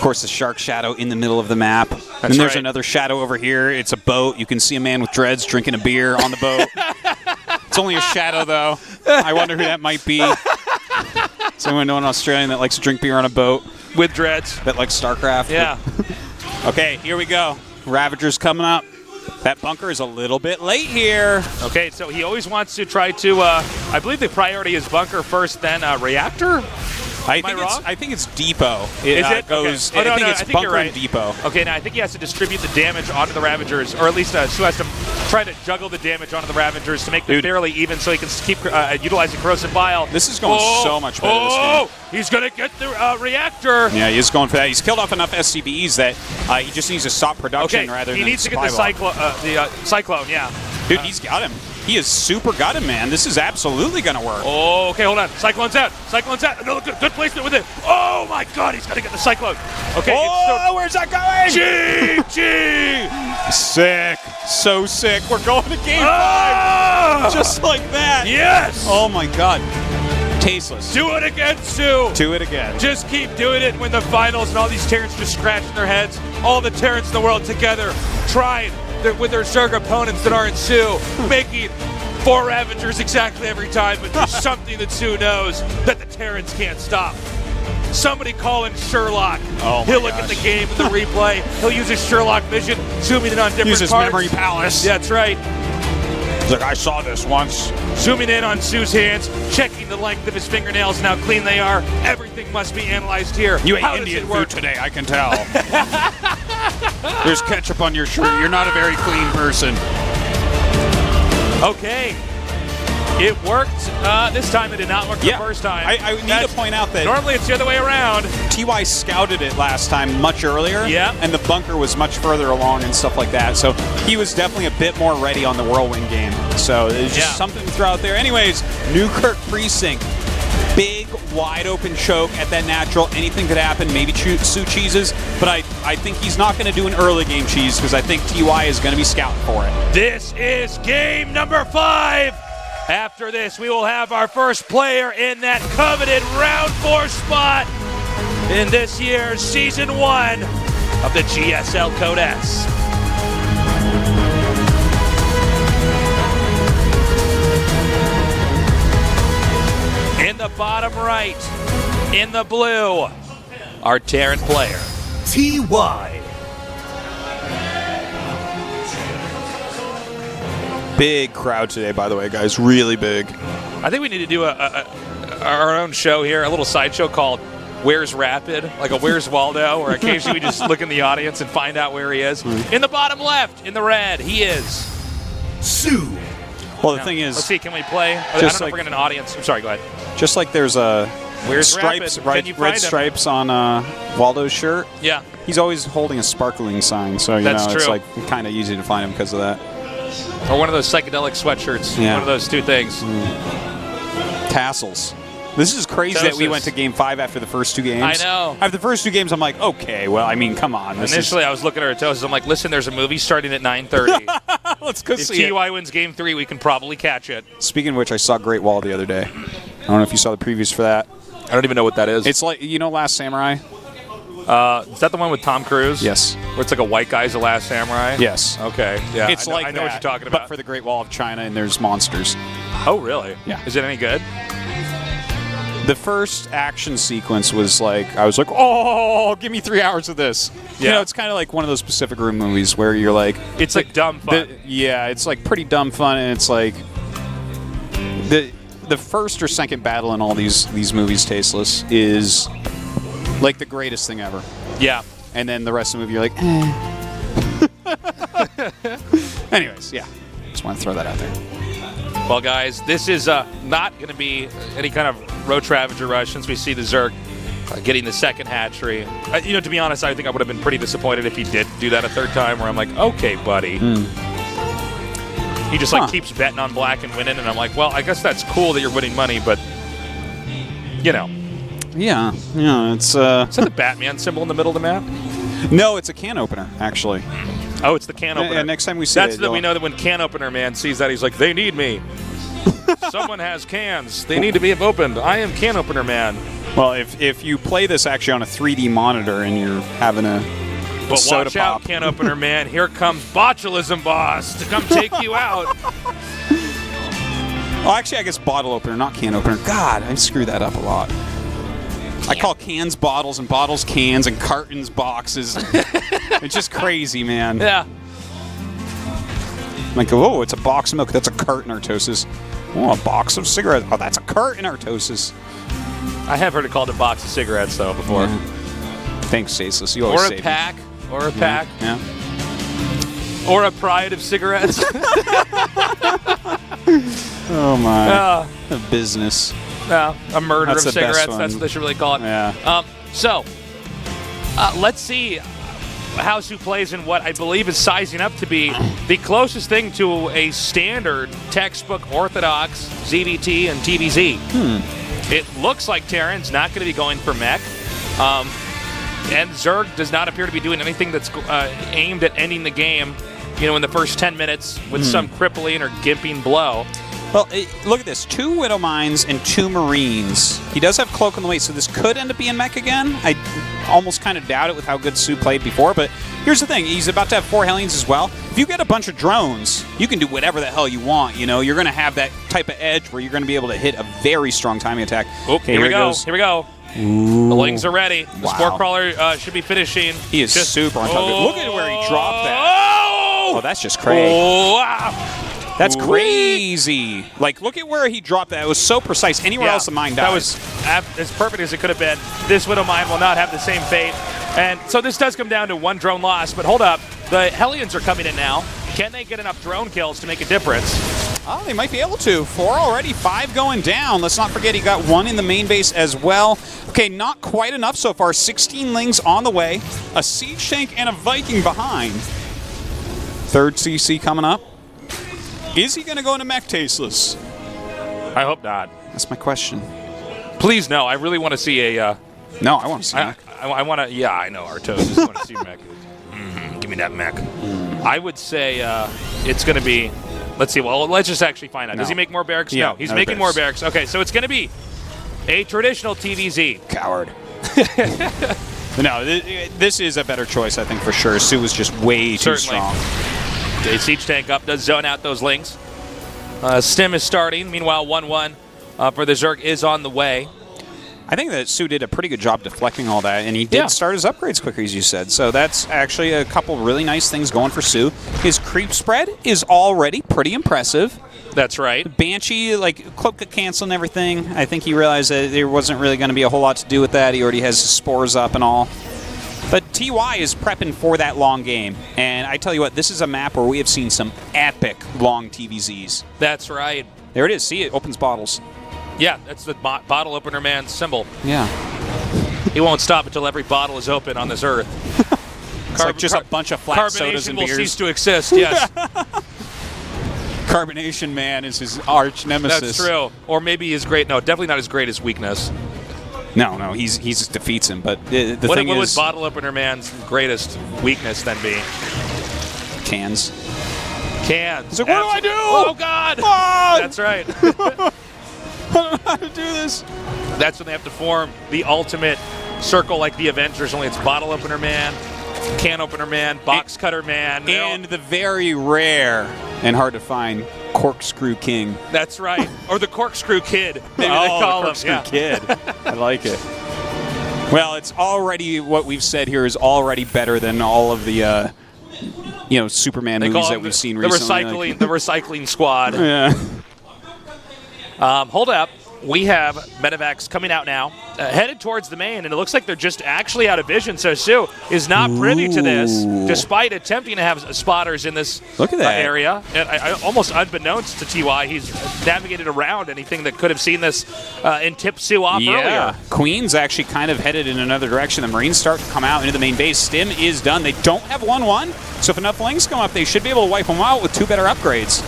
S3: course, the shark shadow in the middle of the map. And there's another shadow over here. It's a boat. You can see a man with dreads drinking a beer on the boat. It's only a shadow, though. I wonder who that might be. Does anyone know an Australian that likes to drink beer on a boat?
S2: With dreads.
S3: That likes StarCraft?
S2: Yeah.
S3: Okay, here we go. Ravager's coming up. That bunker is a little bit late here.
S2: Okay, so he always wants to try to, I believe the priority is bunker first, then reactor?
S3: I think it's depot.
S2: Is it?
S3: Goes,
S2: okay.
S3: I think it's bunker
S2: you're right.
S3: and depot.
S2: Okay, now I think he has to distribute the damage onto the Ravagers, or at least Su has to try to juggle the damage onto the Ravagers to make them fairly even so he can keep utilizing Corrosive Bile.
S3: This is going so much better this game.
S2: He's going to get the reactor.
S3: Yeah, he is going for that. He's killed off enough SCBs that he just needs to stop production rather than
S2: he needs to get the Cyclone, yeah.
S3: Dude, he's got him. He has super got him, man. This is absolutely going to work.
S2: Oh, okay, hold on. Cyclone's out. Cyclone's out. No, good placement with it. Oh, my God, he's going to get the Cyclone. Okay.
S3: Where's that going?
S2: G!
S3: Sick. So sick. We're going to game 5. Just like that.
S2: Yes!
S3: Oh, my God. Tasteless.
S2: Do it again, Su.
S3: Do it again.
S2: Just keep doing it when the finals and all these Terrans just scratching their heads. All the Terrans in the world together trying with their Zerg opponents that aren't Su, making 4 Ravagers exactly every time, but there's something that Su knows that the Terrans can't stop. Somebody call in Sherlock.
S3: Oh
S2: He'll look at the game and the replay. He'll use his Sherlock vision, zooming in on different
S3: Use his
S2: parts.
S3: memory palace.
S2: Yeah, that's right.
S3: He's like, I saw this once.
S2: Zooming in on Su's hands, checking the length of his fingernails and how clean they are. Everything must be analyzed here.
S3: You ate
S2: How does
S3: Indian
S2: it work?
S3: food today, I can tell. There's ketchup on your shirt. You're not a very clean person.
S2: Okay. It worked. This time it did not work the first time.
S3: I need to point out that
S2: normally it's the other way around.
S3: TY scouted it last time much earlier.
S2: Yeah.
S3: And the bunker was much further along and stuff like that. So he was definitely a bit more ready on the Whirlwind game. So there's just something to throw out there. Anyways, Newkirk Precinct. Big, wide open choke at that natural. Anything could happen. Maybe Su cheeses. But I think he's not going to do an early game cheese because I think TY is going to be scouting for it.
S2: This is game number 5. After this, we will have our first player in that coveted round 4 spot in this year's season 1 of the GSL Code S. In the bottom right, in the blue, our Terran player, TY.
S3: Big crowd today, by the way, guys. Really big.
S2: I think we need to do our own show here, a little sideshow called Where's Rapid? Like a Where's Waldo, where occasionally we just look in the audience and find out where he is. In the bottom left, in the red, he is Su.
S3: Well, the thing is...
S2: Let's see, can we play? I don't know if we're getting an audience. I'm sorry, go ahead.
S3: Just like there's a
S2: Where's
S3: stripes,
S2: Rapid? Can you
S3: red
S2: find him?
S3: stripes on Waldo's shirt.
S2: Yeah.
S3: He's always holding a sparkling sign, so you
S2: That's
S3: know it's
S2: true.
S3: like kind of easy to find him because of that.
S2: Or one of those psychedelic sweatshirts.
S3: Yeah.
S2: One of those two things.
S3: Tassels. This is crazy that we went to Game 5 after the first 2 games.
S2: I know.
S3: After the first 2 games, I'm like, okay, well, I mean, come on.
S2: Initially, I was looking at our toes. I'm like, listen, there's a movie starting at 9:30.
S3: Let's go see it.
S2: If TY wins Game 3, we can probably catch it.
S3: Speaking of which, I saw Great Wall the other day. I don't know if you saw the previews for that.
S2: I don't even know what that is.
S3: It's like, you know Last Samurai?
S2: Is that the one with Tom Cruise?
S3: Yes.
S2: Where it's like a white guy's the last samurai?
S3: Yes.
S2: Okay. Yeah.
S3: It's
S2: I know,
S3: like
S2: I know what you're
S3: that,
S2: talking about.
S3: but for the Great Wall of China, and there's monsters.
S2: Oh, really?
S3: Yeah.
S2: Is it any good?
S3: The first action sequence was like, I was like, oh, give me 3 hours of this.
S2: Yeah.
S3: You know, it's kind of like one of those Pacific Rim movies where you're like...
S2: It's like dumb fun.
S3: Yeah, it's like pretty dumb fun, and it's like... The first or second battle in all these movies, Tasteless, is like the greatest thing ever.
S2: Yeah.
S3: And then the rest of the movie, you're like, Anyways, yeah. Just want to throw that out there.
S2: Well, guys, this is not going to be any kind of Roach Ravager rush since we see the Zerg getting the second hatchery. You know, to be honest, I think I would have been pretty disappointed if he did do that a third time, where I'm like, okay, buddy. He just like keeps betting on black and winning, and I'm like, well, I guess that's cool that you're winning money, but you know.
S3: Yeah, it's...
S2: Is that the Batman symbol in the middle of the map?
S3: No, it's a can opener, actually.
S2: Oh, it's the can opener.
S3: Yeah, next time we see
S2: That's
S3: it,
S2: that we know that when can opener man sees that, he's like, they need me. Someone has cans. They need to be opened. I am can opener man.
S3: Well, if you play this actually on a 3D monitor and you're having a
S2: But
S3: soda
S2: watch out,
S3: pop.
S2: can opener man. Here comes botulism boss to come take you out.
S3: Oh, actually, I guess bottle opener, not can opener. God, I screw that up a lot. I call cans bottles and bottles cans and cartons boxes. It's just crazy, man.
S2: Yeah.
S3: Like, oh, it's a box of milk. That's a carton Artosis. Oh, a box of cigarettes. Oh, that's a carton Artosis.
S2: I have heard it called a box of cigarettes, though, before.
S3: Yeah. Thanks, Stasis. You always
S2: Or a
S3: save me.
S2: pack. Or a pack.
S3: Yeah.
S2: Or a pride of cigarettes.
S3: Oh, my. A business.
S2: A murder
S3: That's
S2: of
S3: the best
S2: cigarettes.
S3: one.
S2: That's what they should really call it.
S3: Yeah.
S2: So, let's see how soO plays in what I believe is sizing up to be the closest thing to a standard textbook orthodox ZVT and TVZ. It looks like Terran's not going to be going for mech. And Zerg does not appear to be doing anything that's aimed at ending the game, in the first 10 minutes with some crippling or gimping blow.
S3: Well, look at this. 2 Widow Mines and 2 Marines. He does have Cloak on the way, so this could end up being mech again. I almost kind of doubt it with how good soO played before, but here's the thing. He's about to have 4 Hellions as well. If you get a bunch of drones, you can do whatever the hell you want. You're going to have that type of edge where you're going to be able to hit a very strong timing attack.
S2: Okay, here we go. Here we go.
S3: Ooh.
S2: The Lings are ready. The
S3: Wow.
S2: Spore Crawler should be finishing.
S3: He is super on top of it. Look at where he dropped that. Oh, that's just crazy.
S2: Wow.
S3: That's crazy. Like, look at where he dropped that. It was so precise. Anywhere else the mine dies.
S2: That was as perfect as it could have been. This Widow Mine will not have the same fate. And so this does come down to 1 drone loss. But hold up. The Hellions are coming in now. Can they get enough drone kills to make a difference?
S3: Oh, they might be able to. 4 already, 5 going down. Let's not forget he got 1 in the main base as well. Okay, not quite enough so far. 16 Lings on the way. A Siege Tank and a Viking behind. 3rd CC coming up. Is he going to go into mech tasteless?
S2: I hope not.
S3: That's my question.
S2: Please, no. I really want to see a...
S3: No, I want to see mech.
S2: I want to... Yeah, I know. Artosis want to see mech. Give me that mech. I would say it's going to be... Let's see. Well, let's just actually find out. Does he make more barracks?
S3: Yeah,
S2: no, he's
S3: no
S2: making
S3: barracks.
S2: more barracks. Okay, so it's going to be a traditional TVZ.
S3: Coward. No, this is a better choice, I think, for sure. soO was just way too strong.
S2: A Siege Tank up does zone out those Lings. Stim is starting. Meanwhile, 1-1 for the Zerg is on the way.
S3: I think that soO did a pretty good job deflecting all that, and he did start his upgrades quicker, as you said. So that's actually a couple really nice things going for soO. His creep spread is already pretty impressive.
S2: That's right.
S3: Banshee, like, Cloak could cancel and everything. I think he realized that there wasn't really going to be a whole lot to do with that. He already has his spores up and all. But TY is prepping for that long game. And I tell you what, this is a map where we have seen some epic long TVZs.
S2: That's right.
S3: There it is. See, it opens bottles.
S2: Yeah, that's the bottle opener man symbol.
S3: Yeah.
S2: He won't stop until every bottle is open on this earth.
S3: It's like just a bunch of flat sodas and
S2: will
S3: beers.
S2: cease to exist, yes.
S3: Carbonation Man is his arch nemesis.
S2: That's true. Or maybe his great... No, definitely not his greatest weakness.
S3: No, he just defeats him. But the
S2: what
S3: thing
S2: would
S3: is...
S2: bottle opener man's greatest weakness then be?
S3: Cans.
S2: Cans.
S3: He's like, what do I do?
S2: Oh, God!
S3: Ah!
S2: That's right.
S3: I don't know how to do this.
S2: That's when they have to form the ultimate circle like the Avengers, only it's bottle opener man, can opener man, box cutter man.
S3: And the very rare and hard to find Corkscrew King.
S2: That's right. Or the Corkscrew Kid, maybe they
S3: the
S2: call him.
S3: Corkscrew
S2: Yeah.
S3: Kid. I like it. Well, it's already, what we've said here is already better than all of the, Superman
S2: They
S3: movies
S2: call
S3: that
S2: him
S3: we've seen
S2: the
S3: recently.
S2: the recycling squad.
S3: Yeah.
S2: Hold up. We have Medivacs coming out now, headed towards the main, and it looks like they're just actually out of vision. So soO is not privy to this, despite attempting to have spotters in this
S3: Look at that.
S2: area. And almost unbeknownst to TY, he's navigated around anything that could have seen this and tipped soO off earlier.
S3: Queen's actually kind of headed in another direction. The Marines start to come out into the main base. Stim is done. They don't have 1-1, so if enough Lings come up, they should be able to wipe them out with 2 better upgrades.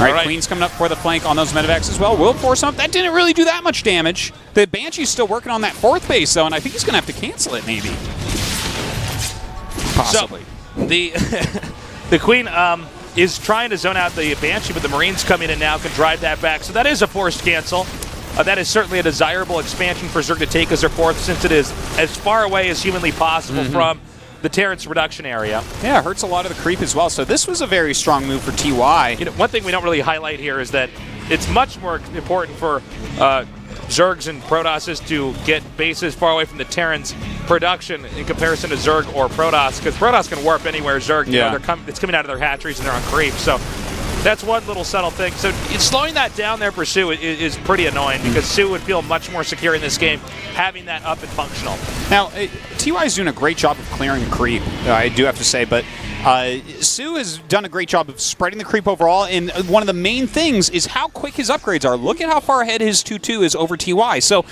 S3: All right, Queen's coming up for the flank on those Medivacs as well. Will force up. That didn't really do that much damage. The Banshee's still working on that 4th base, though, and I think he's going to have to cancel it, maybe. Possibly.
S2: So, the Queen is trying to zone out the Banshee, but the Marines coming in now can drive that back. So that is a forced cancel. that is certainly a desirable expansion for Zerg to take as their fourth, since it is as far away as humanly possible from the Terrence reduction area.
S3: Yeah, it hurts a lot of the creep as well. So this was a very strong move for TY.
S2: You know, one thing we don't really highlight here is that it's much more important for Zergs and Protosses to get bases far away from the Terran's production in comparison to Zerg or Protoss, because Protoss can warp anywhere. Zerg, you know, it's coming out of their hatcheries and they're on creep. So that's one little subtle thing. So slowing that down there for soO is pretty annoying, because soO would feel much more secure in this game having that up and functional.
S3: Now, TY is doing a great job of clearing creep, I do have to say, but soO has done a great job of spreading the creep overall, and one of the main things is how quick his upgrades are. Look at how far ahead his 2-2 is over TY. So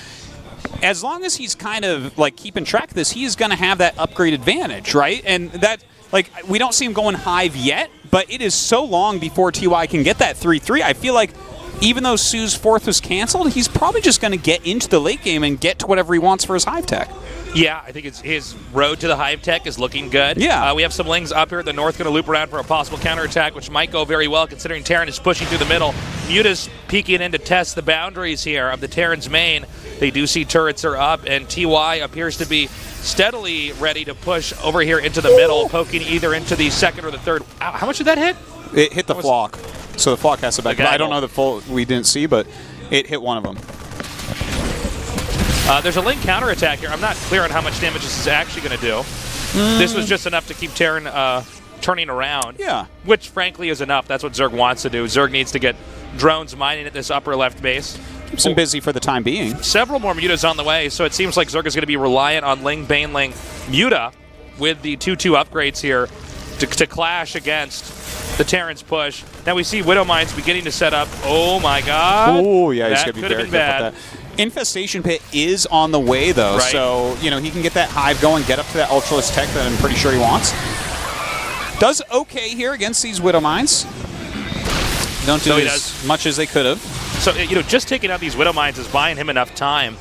S3: as long as he's kind of like keeping track of this, he is going to have that upgrade advantage, right? And that, like, we don't see him going Hive yet, but it is so long before TY can get that 3-3. I feel like even though soO's fourth was canceled, he's probably just going to get into the late game and get to whatever he wants for his Hive tech.
S2: Yeah, I think his road to the Hive tech is looking good.
S3: Yeah.
S2: We have some Lings up here at the north going to loop around for a possible counterattack, which might go very well considering Terran is pushing through the middle. Muta's peeking in to test the boundaries here of the Terran's main. They do see turrets are up, and TY appears to be steadily ready to push over here into the middle, poking either into the second or the third. Ow, how much did that hit?
S3: It hit the flock. So the flock has to back. I don't know the full, we didn't see, but it hit one of them.
S2: There's a Ling counterattack here. I'm not clear on how much damage this is actually going to do. This was just enough to keep Terran turning around.
S3: Yeah.
S2: Which, frankly, is enough. That's what Zerg wants to do. Zerg needs to get drones mining at this upper left base.
S3: Keeps him busy for the time being.
S2: Several more Mutas on the way, so it seems like Zerg is going to be reliant on Ling, Baneling, Muta with the 2-2 upgrades here to clash against the Terran's push. Now we see Widow Mines beginning to set up. Oh my god.
S3: Oh, yeah, he's
S2: that
S3: going to be
S2: could have
S3: very
S2: been
S3: careful
S2: bad.
S3: with that. Infestation Pit is on the way, though,
S2: right.
S3: So, you know, he can get that Hive going, get up to that Ultralist tech that I'm pretty sure he wants. Does okay here against these Widow Mines. Don't do as much as they could have.
S2: So, you know, just taking out these Widow Mines is buying him enough time.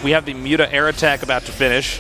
S2: We have the Muta air attack about to finish.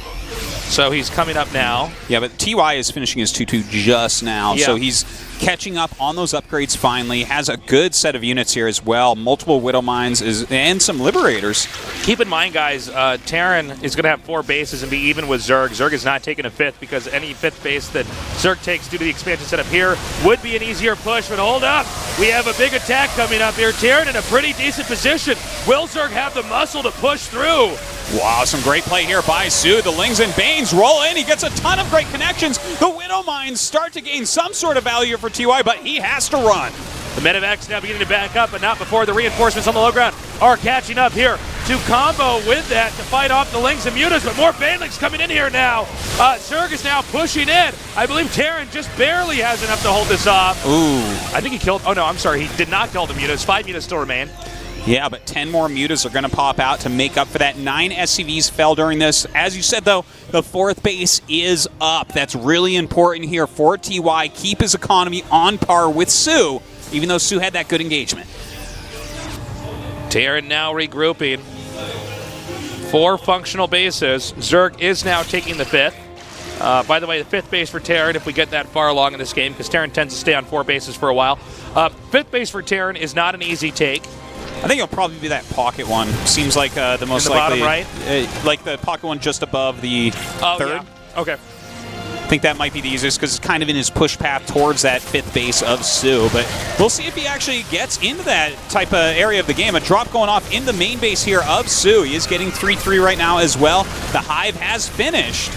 S2: So he's coming up now.
S3: Yeah, but TY is finishing his 2-2 just now, so he's catching up on those upgrades finally. Has a good set of units here as well. Multiple Widow Mines and some Liberators.
S2: Keep in mind, guys, Terran is going to have 4 bases and be even with Zerg. Zerg is not taking a 5th because any 5th base that Zerg takes due to the expansion setup here would be an easier push. But hold up, we have a big attack coming up here. Terran in a pretty decent position. Will Zerg have the muscle to push through?
S3: Wow, some great play here by soO. The Lings and Banes roll in. He gets a ton of great connections. The Widow Mines start to gain some sort of value for TY, but he has to run.
S2: The Medivacs now beginning to back up, but not before the reinforcements on the low ground are catching up here to combo with that to fight off the Lings and Mutas, but more Banelings coming in here now. Zerg is now pushing in. I believe Terran just barely has enough to hold this off.
S3: Ooh.
S2: I think he killed, oh no, I'm sorry, he did not kill the Mutas. 5 Mutas still remain.
S3: Yeah, but 10 more Mutas are going to pop out to make up for that. 9 SCVs fell during this. As you said, though, the 4th base is up. That's really important here for TY. Keep his economy on par with soO, even though soO had that good engagement.
S2: Terran now regrouping. 4 functional bases. Zerg is now taking the 5th. By the way, the 5th base for Terran, if we get that far along in this game, because Terran tends to stay on 4 bases for a while. 5th base for Terran is not an easy take.
S3: I think it'll probably be that pocket one. Seems like the most
S2: in the
S3: likely.
S2: Bottom right?
S3: Like the pocket one just above the 3rd.
S2: Yeah. Okay.
S3: I think that might be the easiest because it's kind of in his push path towards that 5th base of soO. But we'll see if he actually gets into that type of area of the game. A drop going off in the main base here of soO. He is getting 3-3 right now as well. The Hive has finished.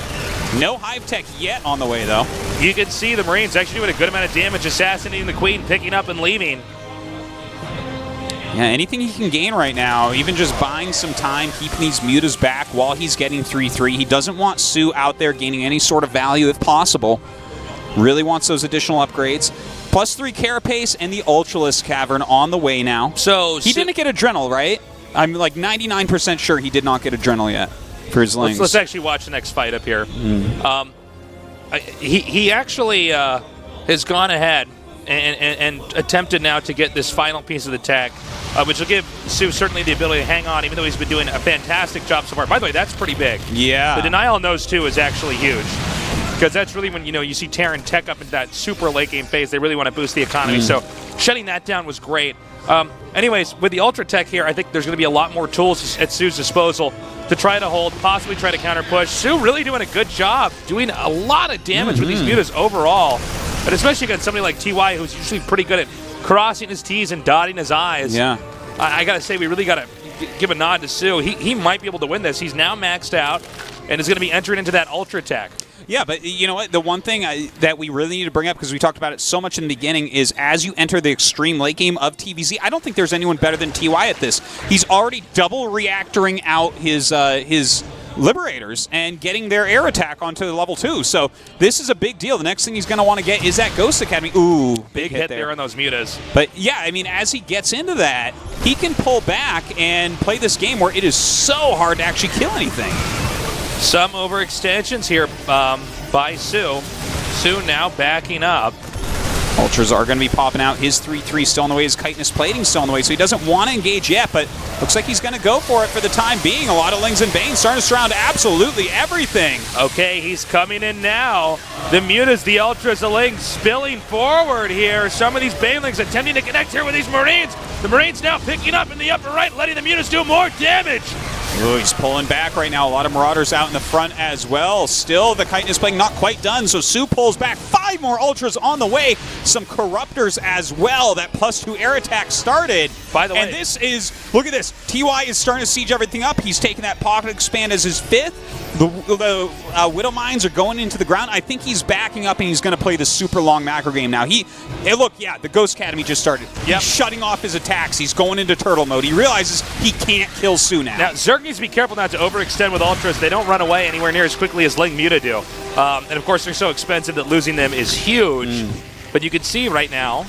S3: No Hive tech yet on the way, though.
S2: You can see the Marines actually doing a good amount of damage, assassinating the Queen, picking up and leaving.
S3: Yeah, anything he can gain right now, even just buying some time, keeping these Mutas back while he's getting 3-3. He doesn't want soO out there gaining any sort of value if possible. Really wants those additional upgrades. +3 Carapace and the Ultralist Cavern on the way now.
S2: So
S3: he didn't get Adrenal, right? I'm like 99% sure he did not get Adrenal yet for his Lings.
S2: Let's actually watch the next fight up here. He actually has gone ahead and attempted now to get this final piece of the tech, which will give soO certainly the ability to hang on, even though he's been doing a fantastic job so far. By the way, that's pretty big.
S3: Yeah.
S2: The denial on those two is actually huge. because that's really when you see Terran tech up into that super late game phase. They really want to boost the economy. So shutting that down was great. Anyways, with the Ultra Tech here, I think there's going to be a lot more tools at soO's disposal to try to hold, possibly try to counter push. soO really doing a good job, doing a lot of damage with these mutas overall, but especially against somebody like TY, who's usually pretty good at crossing his T's and dotting his I's.
S3: Yeah.
S2: I got to say, we really got to give a nod to soO. He might be able to win this. He's now maxed out and is going to be entering into that Ultra Tech.
S3: Yeah, but you know what? The one thing that we really need to bring up, because we talked about it so much in the beginning, is as you enter the extreme late game of TVZ, I don't think there's anyone better than TY at this. He's already double reactoring out his Liberators and getting their air attack onto level 2. So this is a big deal. The next thing he's going to want to get is that Ghost Academy. Ooh,
S2: big hit there on those mutas.
S3: But yeah, I mean, as he gets into that, he can pull back and play this game where it is so hard to actually kill anything.
S2: Some overextensions here by soO. soO now backing up.
S3: Ultras are going to be popping out. His 3-3 still on the way. His chitinous plating still on the way, so he doesn't want to engage yet, but looks like he's going to go for it for the time being. A lot of Lings and Banes starting to surround absolutely everything.
S2: Okay, he's coming in now. The mutas, the Ultras, the Lings spilling forward here. Some of these Banelings attempting to connect here with these Marines. The Marines now picking up in the upper right, letting the mutas do more damage.
S3: Ooh, he's pulling back right now. A lot of Marauders out in the front as well. Still, the chitinous plating not quite done, so soO pulls back. 5 more Ultras on the way. Some Corruptors as well. That +2 air attack started.
S2: By the way,
S3: and this is, look at this. TY is starting to siege everything up. He's taking that pocket expand as his 5th. The Widow Mines are going into the ground. I think he's backing up and he's going to play the super long macro game now. The Ghost Academy just started. He's shutting off his attacks. He's going into turtle mode. He realizes he can't kill soO now.
S2: Now, Zerg needs to be careful not to overextend with Ultras. They don't run away anywhere near as quickly as Ling Muta do. And of course, they're so expensive that losing them is huge. But you can see right now,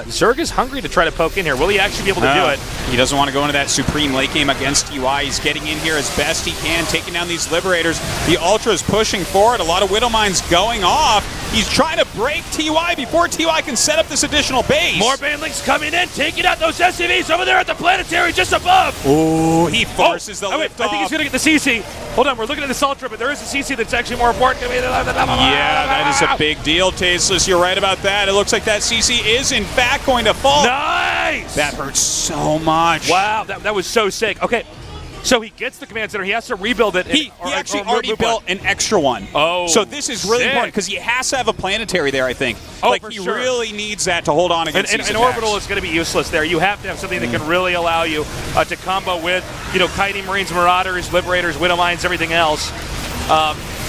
S2: Zerg is hungry to try to poke in here. Will he actually be able to do it?
S3: He doesn't want to go into that supreme late game against TY. He's getting in here as best he can, taking down these Liberators. The Ultra's pushing forward. A lot of Widow Mines going off. He's trying to break TY before TY can set up this additional base.
S2: More Banelings coming in, taking out those SCVs over there at the planetary just above.
S3: Ooh, he forces the lift
S2: I think he's going to get the CC. Hold on, we're looking at this Ultra, but there is a CC that's actually more important.
S3: Yeah, that is a big deal, Tasteless. You're right about that. It looks like that CC is, in fact, going to fall.
S2: Nice!
S3: That hurts so much.
S2: Wow, that was so sick. Okay, so he gets the command center. He has to rebuild it.
S3: He actually already built an extra one.
S2: Oh,
S3: so this is really important because he has to have a planetary there, I think. He really needs that to hold on against these
S2: an
S3: attacks.
S2: orbital is going to be useless there. You have to have something that can really allow you to combo with, kiting Marines, Marauders, Liberators, Widow Mines, everything else.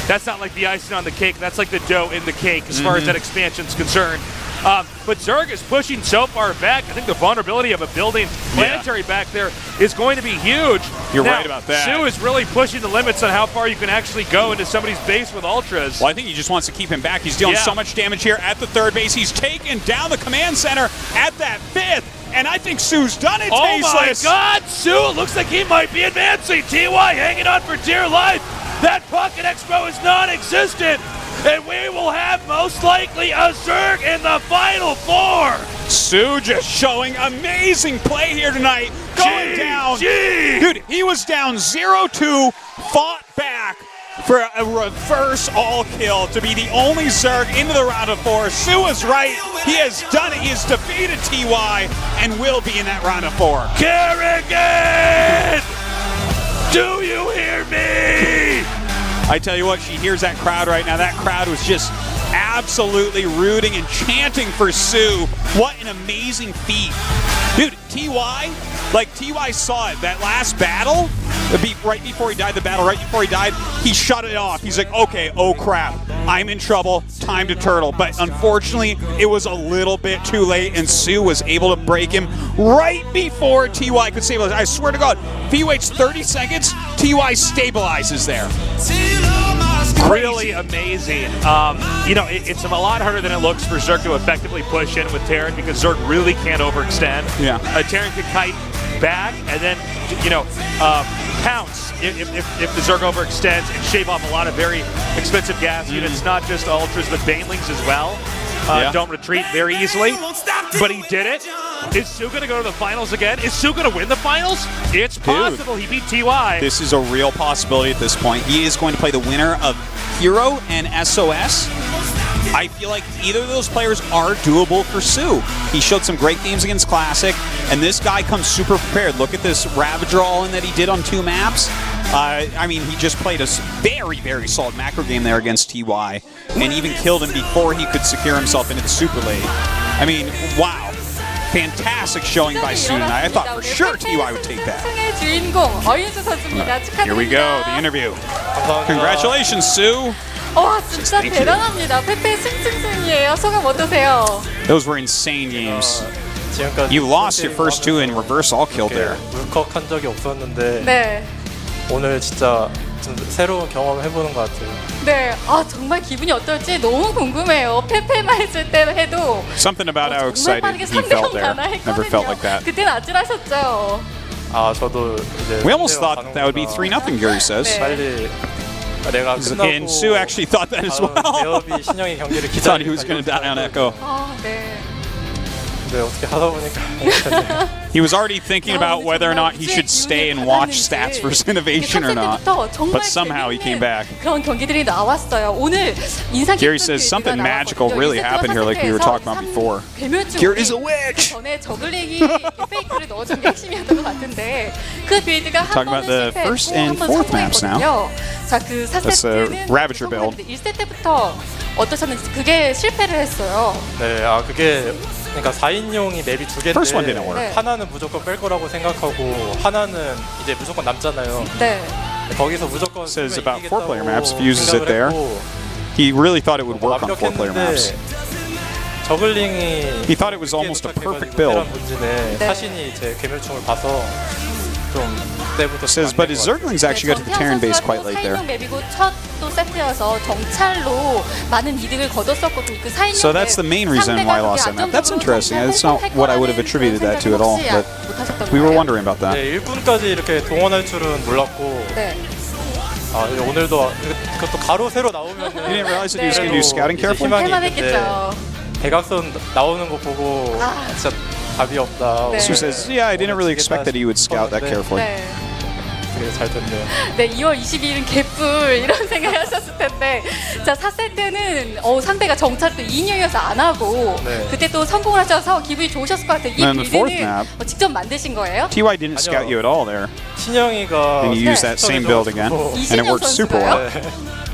S2: That's not like the icing on the cake. That's like the dough in the cake as far as that expansion's concerned. But Zerg is pushing so far back. I think the vulnerability of a building planetary back there is going to be huge.
S3: You're right about that.
S2: soO is really pushing the limits on how far you can actually go into somebody's base with Ultras.
S3: Well, I think he just wants to keep him back. He's dealing so much damage here at the 3rd base. He's taken down the command center at that 5th. And I think soO's done it, Tasteless.
S2: Oh my God, soO looks like he might be advancing. TY hanging on for dear life. That Pocket Expo is non-existent. And we will have most likely a Zerg in the Final 4.
S3: soO just showing amazing play here tonight. Going down. Dude, he was down 0-2, fought back for a reverse all kill to be the only Zerg into the round of 4. soO is right. He has done it. He has defeated TY and will be in that round of 4.
S2: Kerrigan! Do you hear me?
S3: I tell you what, she hears that crowd right now. That crowd was just absolutely rooting and chanting for soO. What an amazing feat. Dude, TY saw it. That last battle, right before he died, he shut it off. He's like, okay, oh crap, I'm in trouble, time to turtle. But unfortunately, it was a little bit too late, and soO was able to break him right before TY could stabilize. I swear to God, if he waits 30 seconds, TY stabilizes there.
S2: Really amazing. It's a lot harder than it looks for Zerg to effectively push in with Terran because Zerg really can't overextend.
S3: Yeah.
S2: Terran can kite back and then, pounce if the Zerg overextends and shave off a lot of very expensive gas units, not just Ultras, but Banelings as well. Don't retreat very easily, but he did it.
S14: Is Sue going to go to the finals again? Is Sue going to win the finals? It's possible. He beat TY.
S3: This is a real possibility at this point. He is going to play the winner of Hero and SOS. I feel like either of those players are doable for Sue. He showed some great games against Classic, and this guy comes super prepared. Look at this Ravager all-in that he did on 2 maps. I mean, he just played a very, very solid macro game there against TY, and even killed him before he could secure himself into the super late. I mean, wow. Fantastic showing by Sue tonight. I thought for sure TY would take that.
S9: 승의 주인공 어윤수 선수입니다. 축하드립니다.
S3: Here we go, the interview. Congratulations, Sue.
S9: 와, 진짜 대단합니다. 페페 승승승이에요. 소감 어떠세요?
S3: Those were insane games. You lost your first 2 in reverse all killed there.
S5: 울컥한 적이 없었는데
S9: 네.
S5: 오늘 진짜 좀 새로운 경험을 해보는 것 같아요.
S9: 네, 아 정말 기분이 어떨지 너무 궁금해요. 페페만 했을 때 해도
S3: Something about how
S9: 정말
S3: excited
S9: 빠르게
S3: he felt there.
S9: 3대0
S3: Never felt like that.
S9: 그때는 아찔하셨죠?
S5: 아 저도 이제
S3: We almost thought that would be 3-0, Gary says.
S5: 빨리 내가 끝나고
S3: And Sue actually thought that as well.
S5: 대업이 신영이 경기를
S3: He thought he
S5: 기다리고
S3: was going to die on Echo.
S9: 아, 네.
S5: 근데 어떻게 하다 보니까
S3: He was already thinking about whether or not he should stay and watch stats versus innovation or not. But somehow he came back.
S9: 그런 경기들이 나왔어요. 오늘 인상
S3: Gary
S9: 깊은
S3: says something
S9: 빌드가
S3: magical
S9: 나왔거든요.
S3: really
S9: 1세트와
S3: happened here like we were
S9: 3세트에서
S3: talking about before.
S9: 괴멸충
S3: Gary is a witch!
S9: 그 전에 저글링이 페이크를 넣어준 게 핵심이었던 것 같은데 그 빌드가 한
S3: Talking about the
S9: 번은 실패했고
S3: first and
S9: 한 번
S3: fourth maps now.
S9: 성공했거든요. 자, 그
S3: That's a
S9: 4세트는
S3: Ravager build.
S9: 1세트 때부터 어떠셨는지 그게 실패를 했어요.
S5: 네, 아 그게 그러니까 4인용이 맵이 2개인데
S3: First one didn't work.
S9: 네.
S5: 하나는 무조건 뺄 거라고 생각하고 하나는 이제 무조건 남잖아요.
S9: 네.
S5: 거기서 무조건
S3: Says
S5: 쓰면
S3: about
S5: 이기겠다고
S3: 4-player maps, if he uses it
S5: 생각을
S3: there.
S5: 했고,
S3: He really thought it would work on 4-player
S5: 완벽했는데
S3: maps.
S5: 저글링이
S3: He thought it was almost a perfect build.
S5: 문제네.
S9: 네.
S5: 사신이 제 괴멸충을 봐서 좀 그때부터
S3: Says, but his Zerglings actually got to the Terran base quite late there.
S9: 4인용 맵이고 첫 또 세트여서 정찰로 많은 이득을 거뒀었고 그 4인용
S3: So that's the main reason why I lost that map. That's interesting. That's not what I would have attributed that to at all, but we were wondering about that.
S5: 네, 일꾼까지 이렇게 동원할 줄은 몰랐고
S9: 네.
S5: 아 오늘도 그것도 가로 세로 나오면은
S3: You didn't realize that he was going to do scouting carefully?
S5: 희망이 있는데
S9: 해맑겠죠.
S5: 대각선 나오는 거 보고 진짜 답이 없다.
S9: 네.
S3: Sue says, yeah, I didn't really expect that he would scout that carefully.
S9: 네.
S5: 되게 잘 됐네요.
S9: 네, 2월 22일은 개뿔 이런 생각 하셨을 텐데 자 4세트는 상대가 정찰도 2인용이어서 안 하고
S3: 네.
S9: 그때 또 성공을 하셔서 기분이 좋으셨을 것 같아요. 이
S3: And the fourth
S9: 빌드는
S3: map.
S9: 직접 만드신 거예요?
S3: TY didn't scout you at all there.
S5: 신영이가
S3: And you used that same build again, and it worked super well.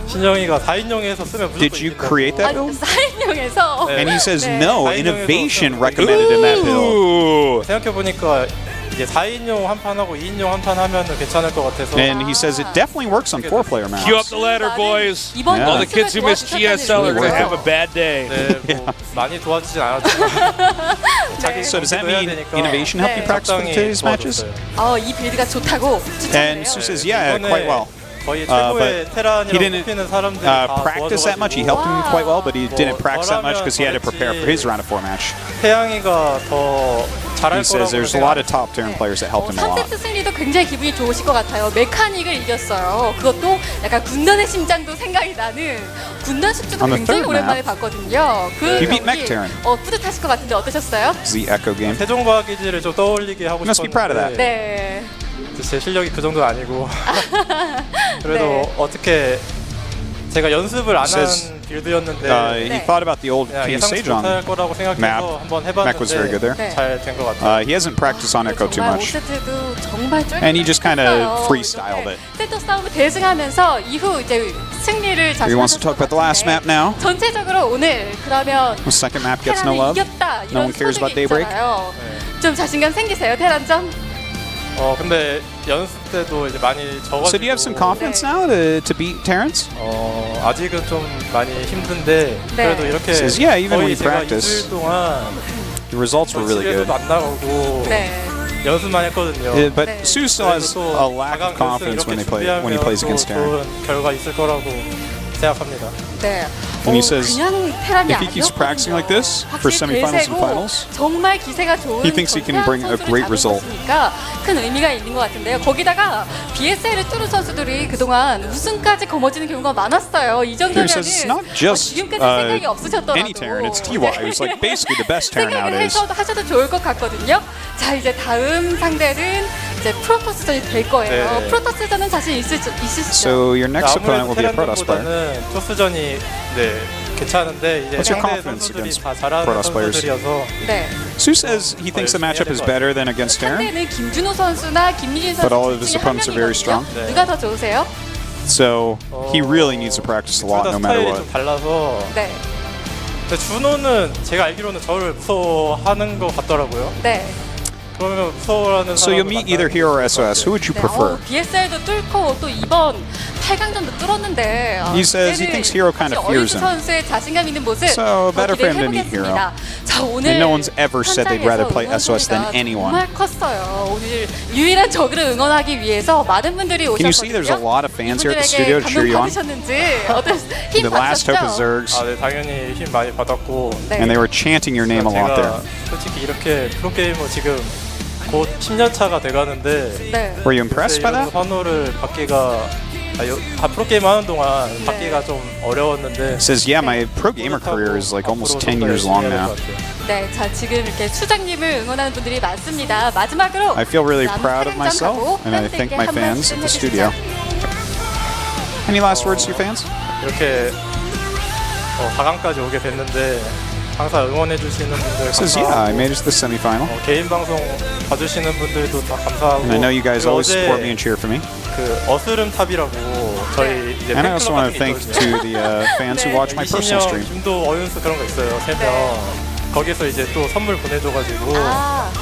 S5: 신영이가 4인용에서 쓰면 무조건
S3: Did you create that build?
S9: 4인용에서
S3: And he says
S9: 네.
S3: no, innovation recommended in that build.
S5: 생각해 보니까 이제 4인용 한 판 하고 2인용 한 판 하면은 괜찮을 것 같아서.
S3: And he says it definitely works on 4-player maps.
S14: Cue up the ladder, boys.
S9: 이번
S14: All the kids who miss GSL are going to have a bad day.
S5: 네, 뭐 많이 도와주진 않았지만. 자기
S3: So does that mean
S5: 해야 되니까
S3: innovation helped you practice for
S5: 적당히
S3: today's matches?
S9: 이 빌드가 좋다고
S3: And
S9: 추천해요.
S3: Sue says, yeah, quite well.
S5: 거의
S3: But
S5: 최고의
S3: he
S5: 테란이라고
S3: didn't
S5: 꼽히는 사람들이 다
S3: practice that much. He helped him quite well, but he didn't practice that much because he had to prepare for his round of 4 match.
S5: 태양이가 더 잘할
S3: He says
S5: 거라고
S3: there's a lot of top Terran players that helped him a lot.
S9: 3세트 승리도 굉장히 기분이 좋으실 것 같아요. 메카닉을 이겼어요. 그것도 약간 군단의 심장도 생각이 나는 군단 숙주도
S3: On the
S9: 굉장히
S3: third
S9: 오랜만에
S3: map,
S9: 봤거든요. 그
S3: you beat
S9: 경기
S3: Mech Terran.
S9: 뿌듯하실 것 같은데 어떠셨어요?
S3: It's the Echo game.
S5: 세종과학기지를 좀 떠올리게 하고
S3: Must be proud of that.
S9: 네.
S5: 제 실력이 그 정도는 아니고 그래도
S9: 네.
S5: 어떻게 제가 연습을 안 한
S3: Says,
S5: 빌드였는데
S3: he thought about the old King of
S5: 예상치
S3: Sage on
S5: 못할 거라고 생각해서
S3: map.
S5: 한번
S3: Mac was very good there.
S5: 해봤는데 잘 된 것 같아요.
S3: He hasn't practiced on Echo too
S9: 정말
S3: much.
S9: 5세트도 정말 쫄깃했어요.
S3: And he just kind of freestyled it.
S9: 세트 싸움을 대승하면서 이후 이제 승리를
S3: He wants to talk about the last map now.
S9: 전체적으로 오늘 그러면
S3: The second map gets no
S9: 테란이
S3: love.
S9: 이겼다
S3: No
S9: 이런
S3: one cares about
S9: 소득이
S3: Daybreak.
S9: 있잖아요. 좀 자신감 생기세요 테란전?
S5: 근데 연습 때도 이제 많이 적어가지고
S3: So do you have some confidence now to beat Terrans?
S5: 아직은 좀 많이 힘든데 그래도 이렇게
S3: Says, yeah, even when
S5: 거의
S3: you
S5: 제가
S3: practice,
S5: 일주일 동안
S3: the results were really good.
S5: 집에서도 안 나가고 연습만 했거든요.
S3: But Sue still has a lack of confidence when he plays against Terran.
S5: 좋은 결과 있을 거라고 생각합니다.
S9: 네.
S3: And he says,
S9: 그냥 테란이
S3: if he keeps practicing like this for
S9: 확실히
S3: semifinals and
S9: 대세고
S3: finals,
S9: 정말 기세가 좋은
S3: he thinks he can bring a great result.
S9: 그러니까 큰 의미가 있는 것 같은데요. 거기다가 BSL을 뚫은 선수들이 그동안 우승까지 거머쥐는 경우가 많았어요. 이
S3: Here he says it's not
S9: 정도면은
S3: just
S9: 지금까지 생각이 없으셨더라도
S3: any Terran, it's DY, who's like basically the best Terran
S9: 생각을
S3: nowadays.
S9: 하셔도 좋을 것 같거든요. 자, 이제 다음 상대는 이제 프로토스전이 될 거예요.
S5: 네.
S9: 프로토스전은 자신 있으시죠?
S3: So your next opponent will be a Protoss player.
S5: 테란전보다는 토스전이 네 괜찮은데 이제
S3: What's your
S5: 상대
S3: confidence
S5: 선수들이
S3: against
S5: 다 잘하는
S3: Protoss players?
S5: 선수들이어서
S9: 네.
S3: Sue says he thinks the matchup is better than against Terran.
S9: 상대는 김준호 선수나 김민진 선수
S3: But all of his
S9: 중에 한
S3: opponents are very strong.
S9: 명이거든요. 누가 더 좋으세요?
S3: So he really needs to practice a lot,
S5: 둘 다
S3: no matter
S5: 스타일이
S3: what.
S5: 좀 달라서
S9: 네.
S5: 근데 준호는 제가 알기로는 저를 무서워하는 것 같더라고요.
S9: 네.
S5: 그러면 무서워하는
S3: So you'll meet either Hero or SOS. Who would you prefer?
S9: BSL도 뚫고 또 이번 8강전도 뚫었는데
S3: He says he thinks Hero kind of fears him.
S9: 선수의 자신감 있는 모습
S3: So better for him to meet Hero.
S9: 자, 오늘
S3: And no one's ever said they'd rather play
S9: 현장에서
S3: SOS than
S9: 응원
S3: anyone.
S9: 정말 컸어요. 오늘 유일한 적을 응원하기 위해서 많은 분들이
S3: Can you see there's a
S9: 오셨거든요.
S3: lot of fans here at the studio to cheer you on?
S9: 받으셨는지 어떤 힘
S3: The last hope is
S9: 받으셨죠?
S3: Zergs.
S5: 아, 네, 당연히 힘 많이 받았고
S3: And they were chanting your name a lot there.
S5: 제가 솔직히 이렇게 프로게이머 지금 곧 10년 차가 돼가는데
S9: 네.
S3: Were you impressed by
S5: 이런
S3: that?
S5: 선호를 받기가 프로게임 하는 동안 받기가 좀 어려웠는데
S3: Says, yeah, my pro gamer career is like almost 10 years long now.
S9: 네, 자 지금 이렇게 수장님을 응원하는 분들이 많습니다. 마지막으로
S3: I feel really
S9: 남은
S3: proud of myself,
S9: 팬들하고
S3: and I thank my
S9: 팬들께 한
S3: fans
S9: 말씀
S3: at the
S9: 해주시죠.
S3: studio. Any last words to your fans?
S5: 이렇게 4강까지 오게 됐는데 항상 응원해 주시는 분들
S3: Says, yeah, I made it to the semifinal.
S5: 개인 방송 봐주시는 분들도 다 감사하고
S3: And I know you guys
S5: 그리고
S3: always
S5: 어제
S3: support me and cheer for me.
S5: 그 어스름탑이라고 저희 이제
S3: And I also
S5: 팬클럽
S3: want to
S5: 같은 게
S3: thank
S5: 있거든요.
S3: to the fans who watch my personal
S5: 이신영,
S3: stream.
S5: 김도, 어윤수 그런 거 있어요. 3명. 거기서 이제 또 선물 보내줘가지고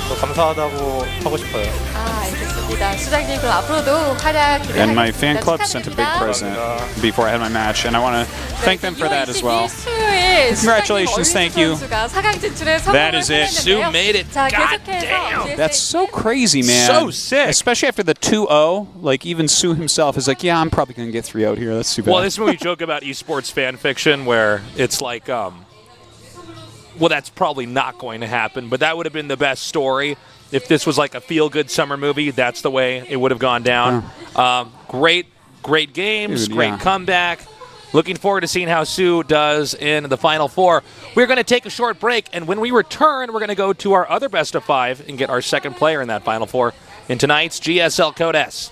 S5: 또 감사하다고 하고 싶어요.
S9: 알겠습니다. 수장님 그럼 앞으로도 활약 기대하겠습니다.
S3: And my fan club sent a big
S9: 축하드립니다.
S3: present before I had my match, and I want to thank them for that as well.
S9: 수요일
S3: Congratulations, thank you.
S9: 선수가 4강 진출에
S3: That is it.
S2: Sue made it.
S9: 자,
S2: God
S9: 계속해서
S3: That's so crazy, man.
S2: So sick.
S3: Especially after the 2-0. Like, even Sue himself is like, yeah, I'm probably going to get 3-0 here. That's too bad.
S2: Well, this is when we joke about esports fan fiction, where it's like, well, that's probably not going to happen, but that would have been the best story. If this was like a feel-good summer movie, that's the way it would have gone down. Great games,
S3: Dude,
S2: great
S3: yeah.
S2: comeback. Looking forward to seeing how Sue does in the Final Four. We're going to take a short break, and when we return, we're going to go to our other best of 5 and get our second player in that Final Four in tonight's GSL Code S.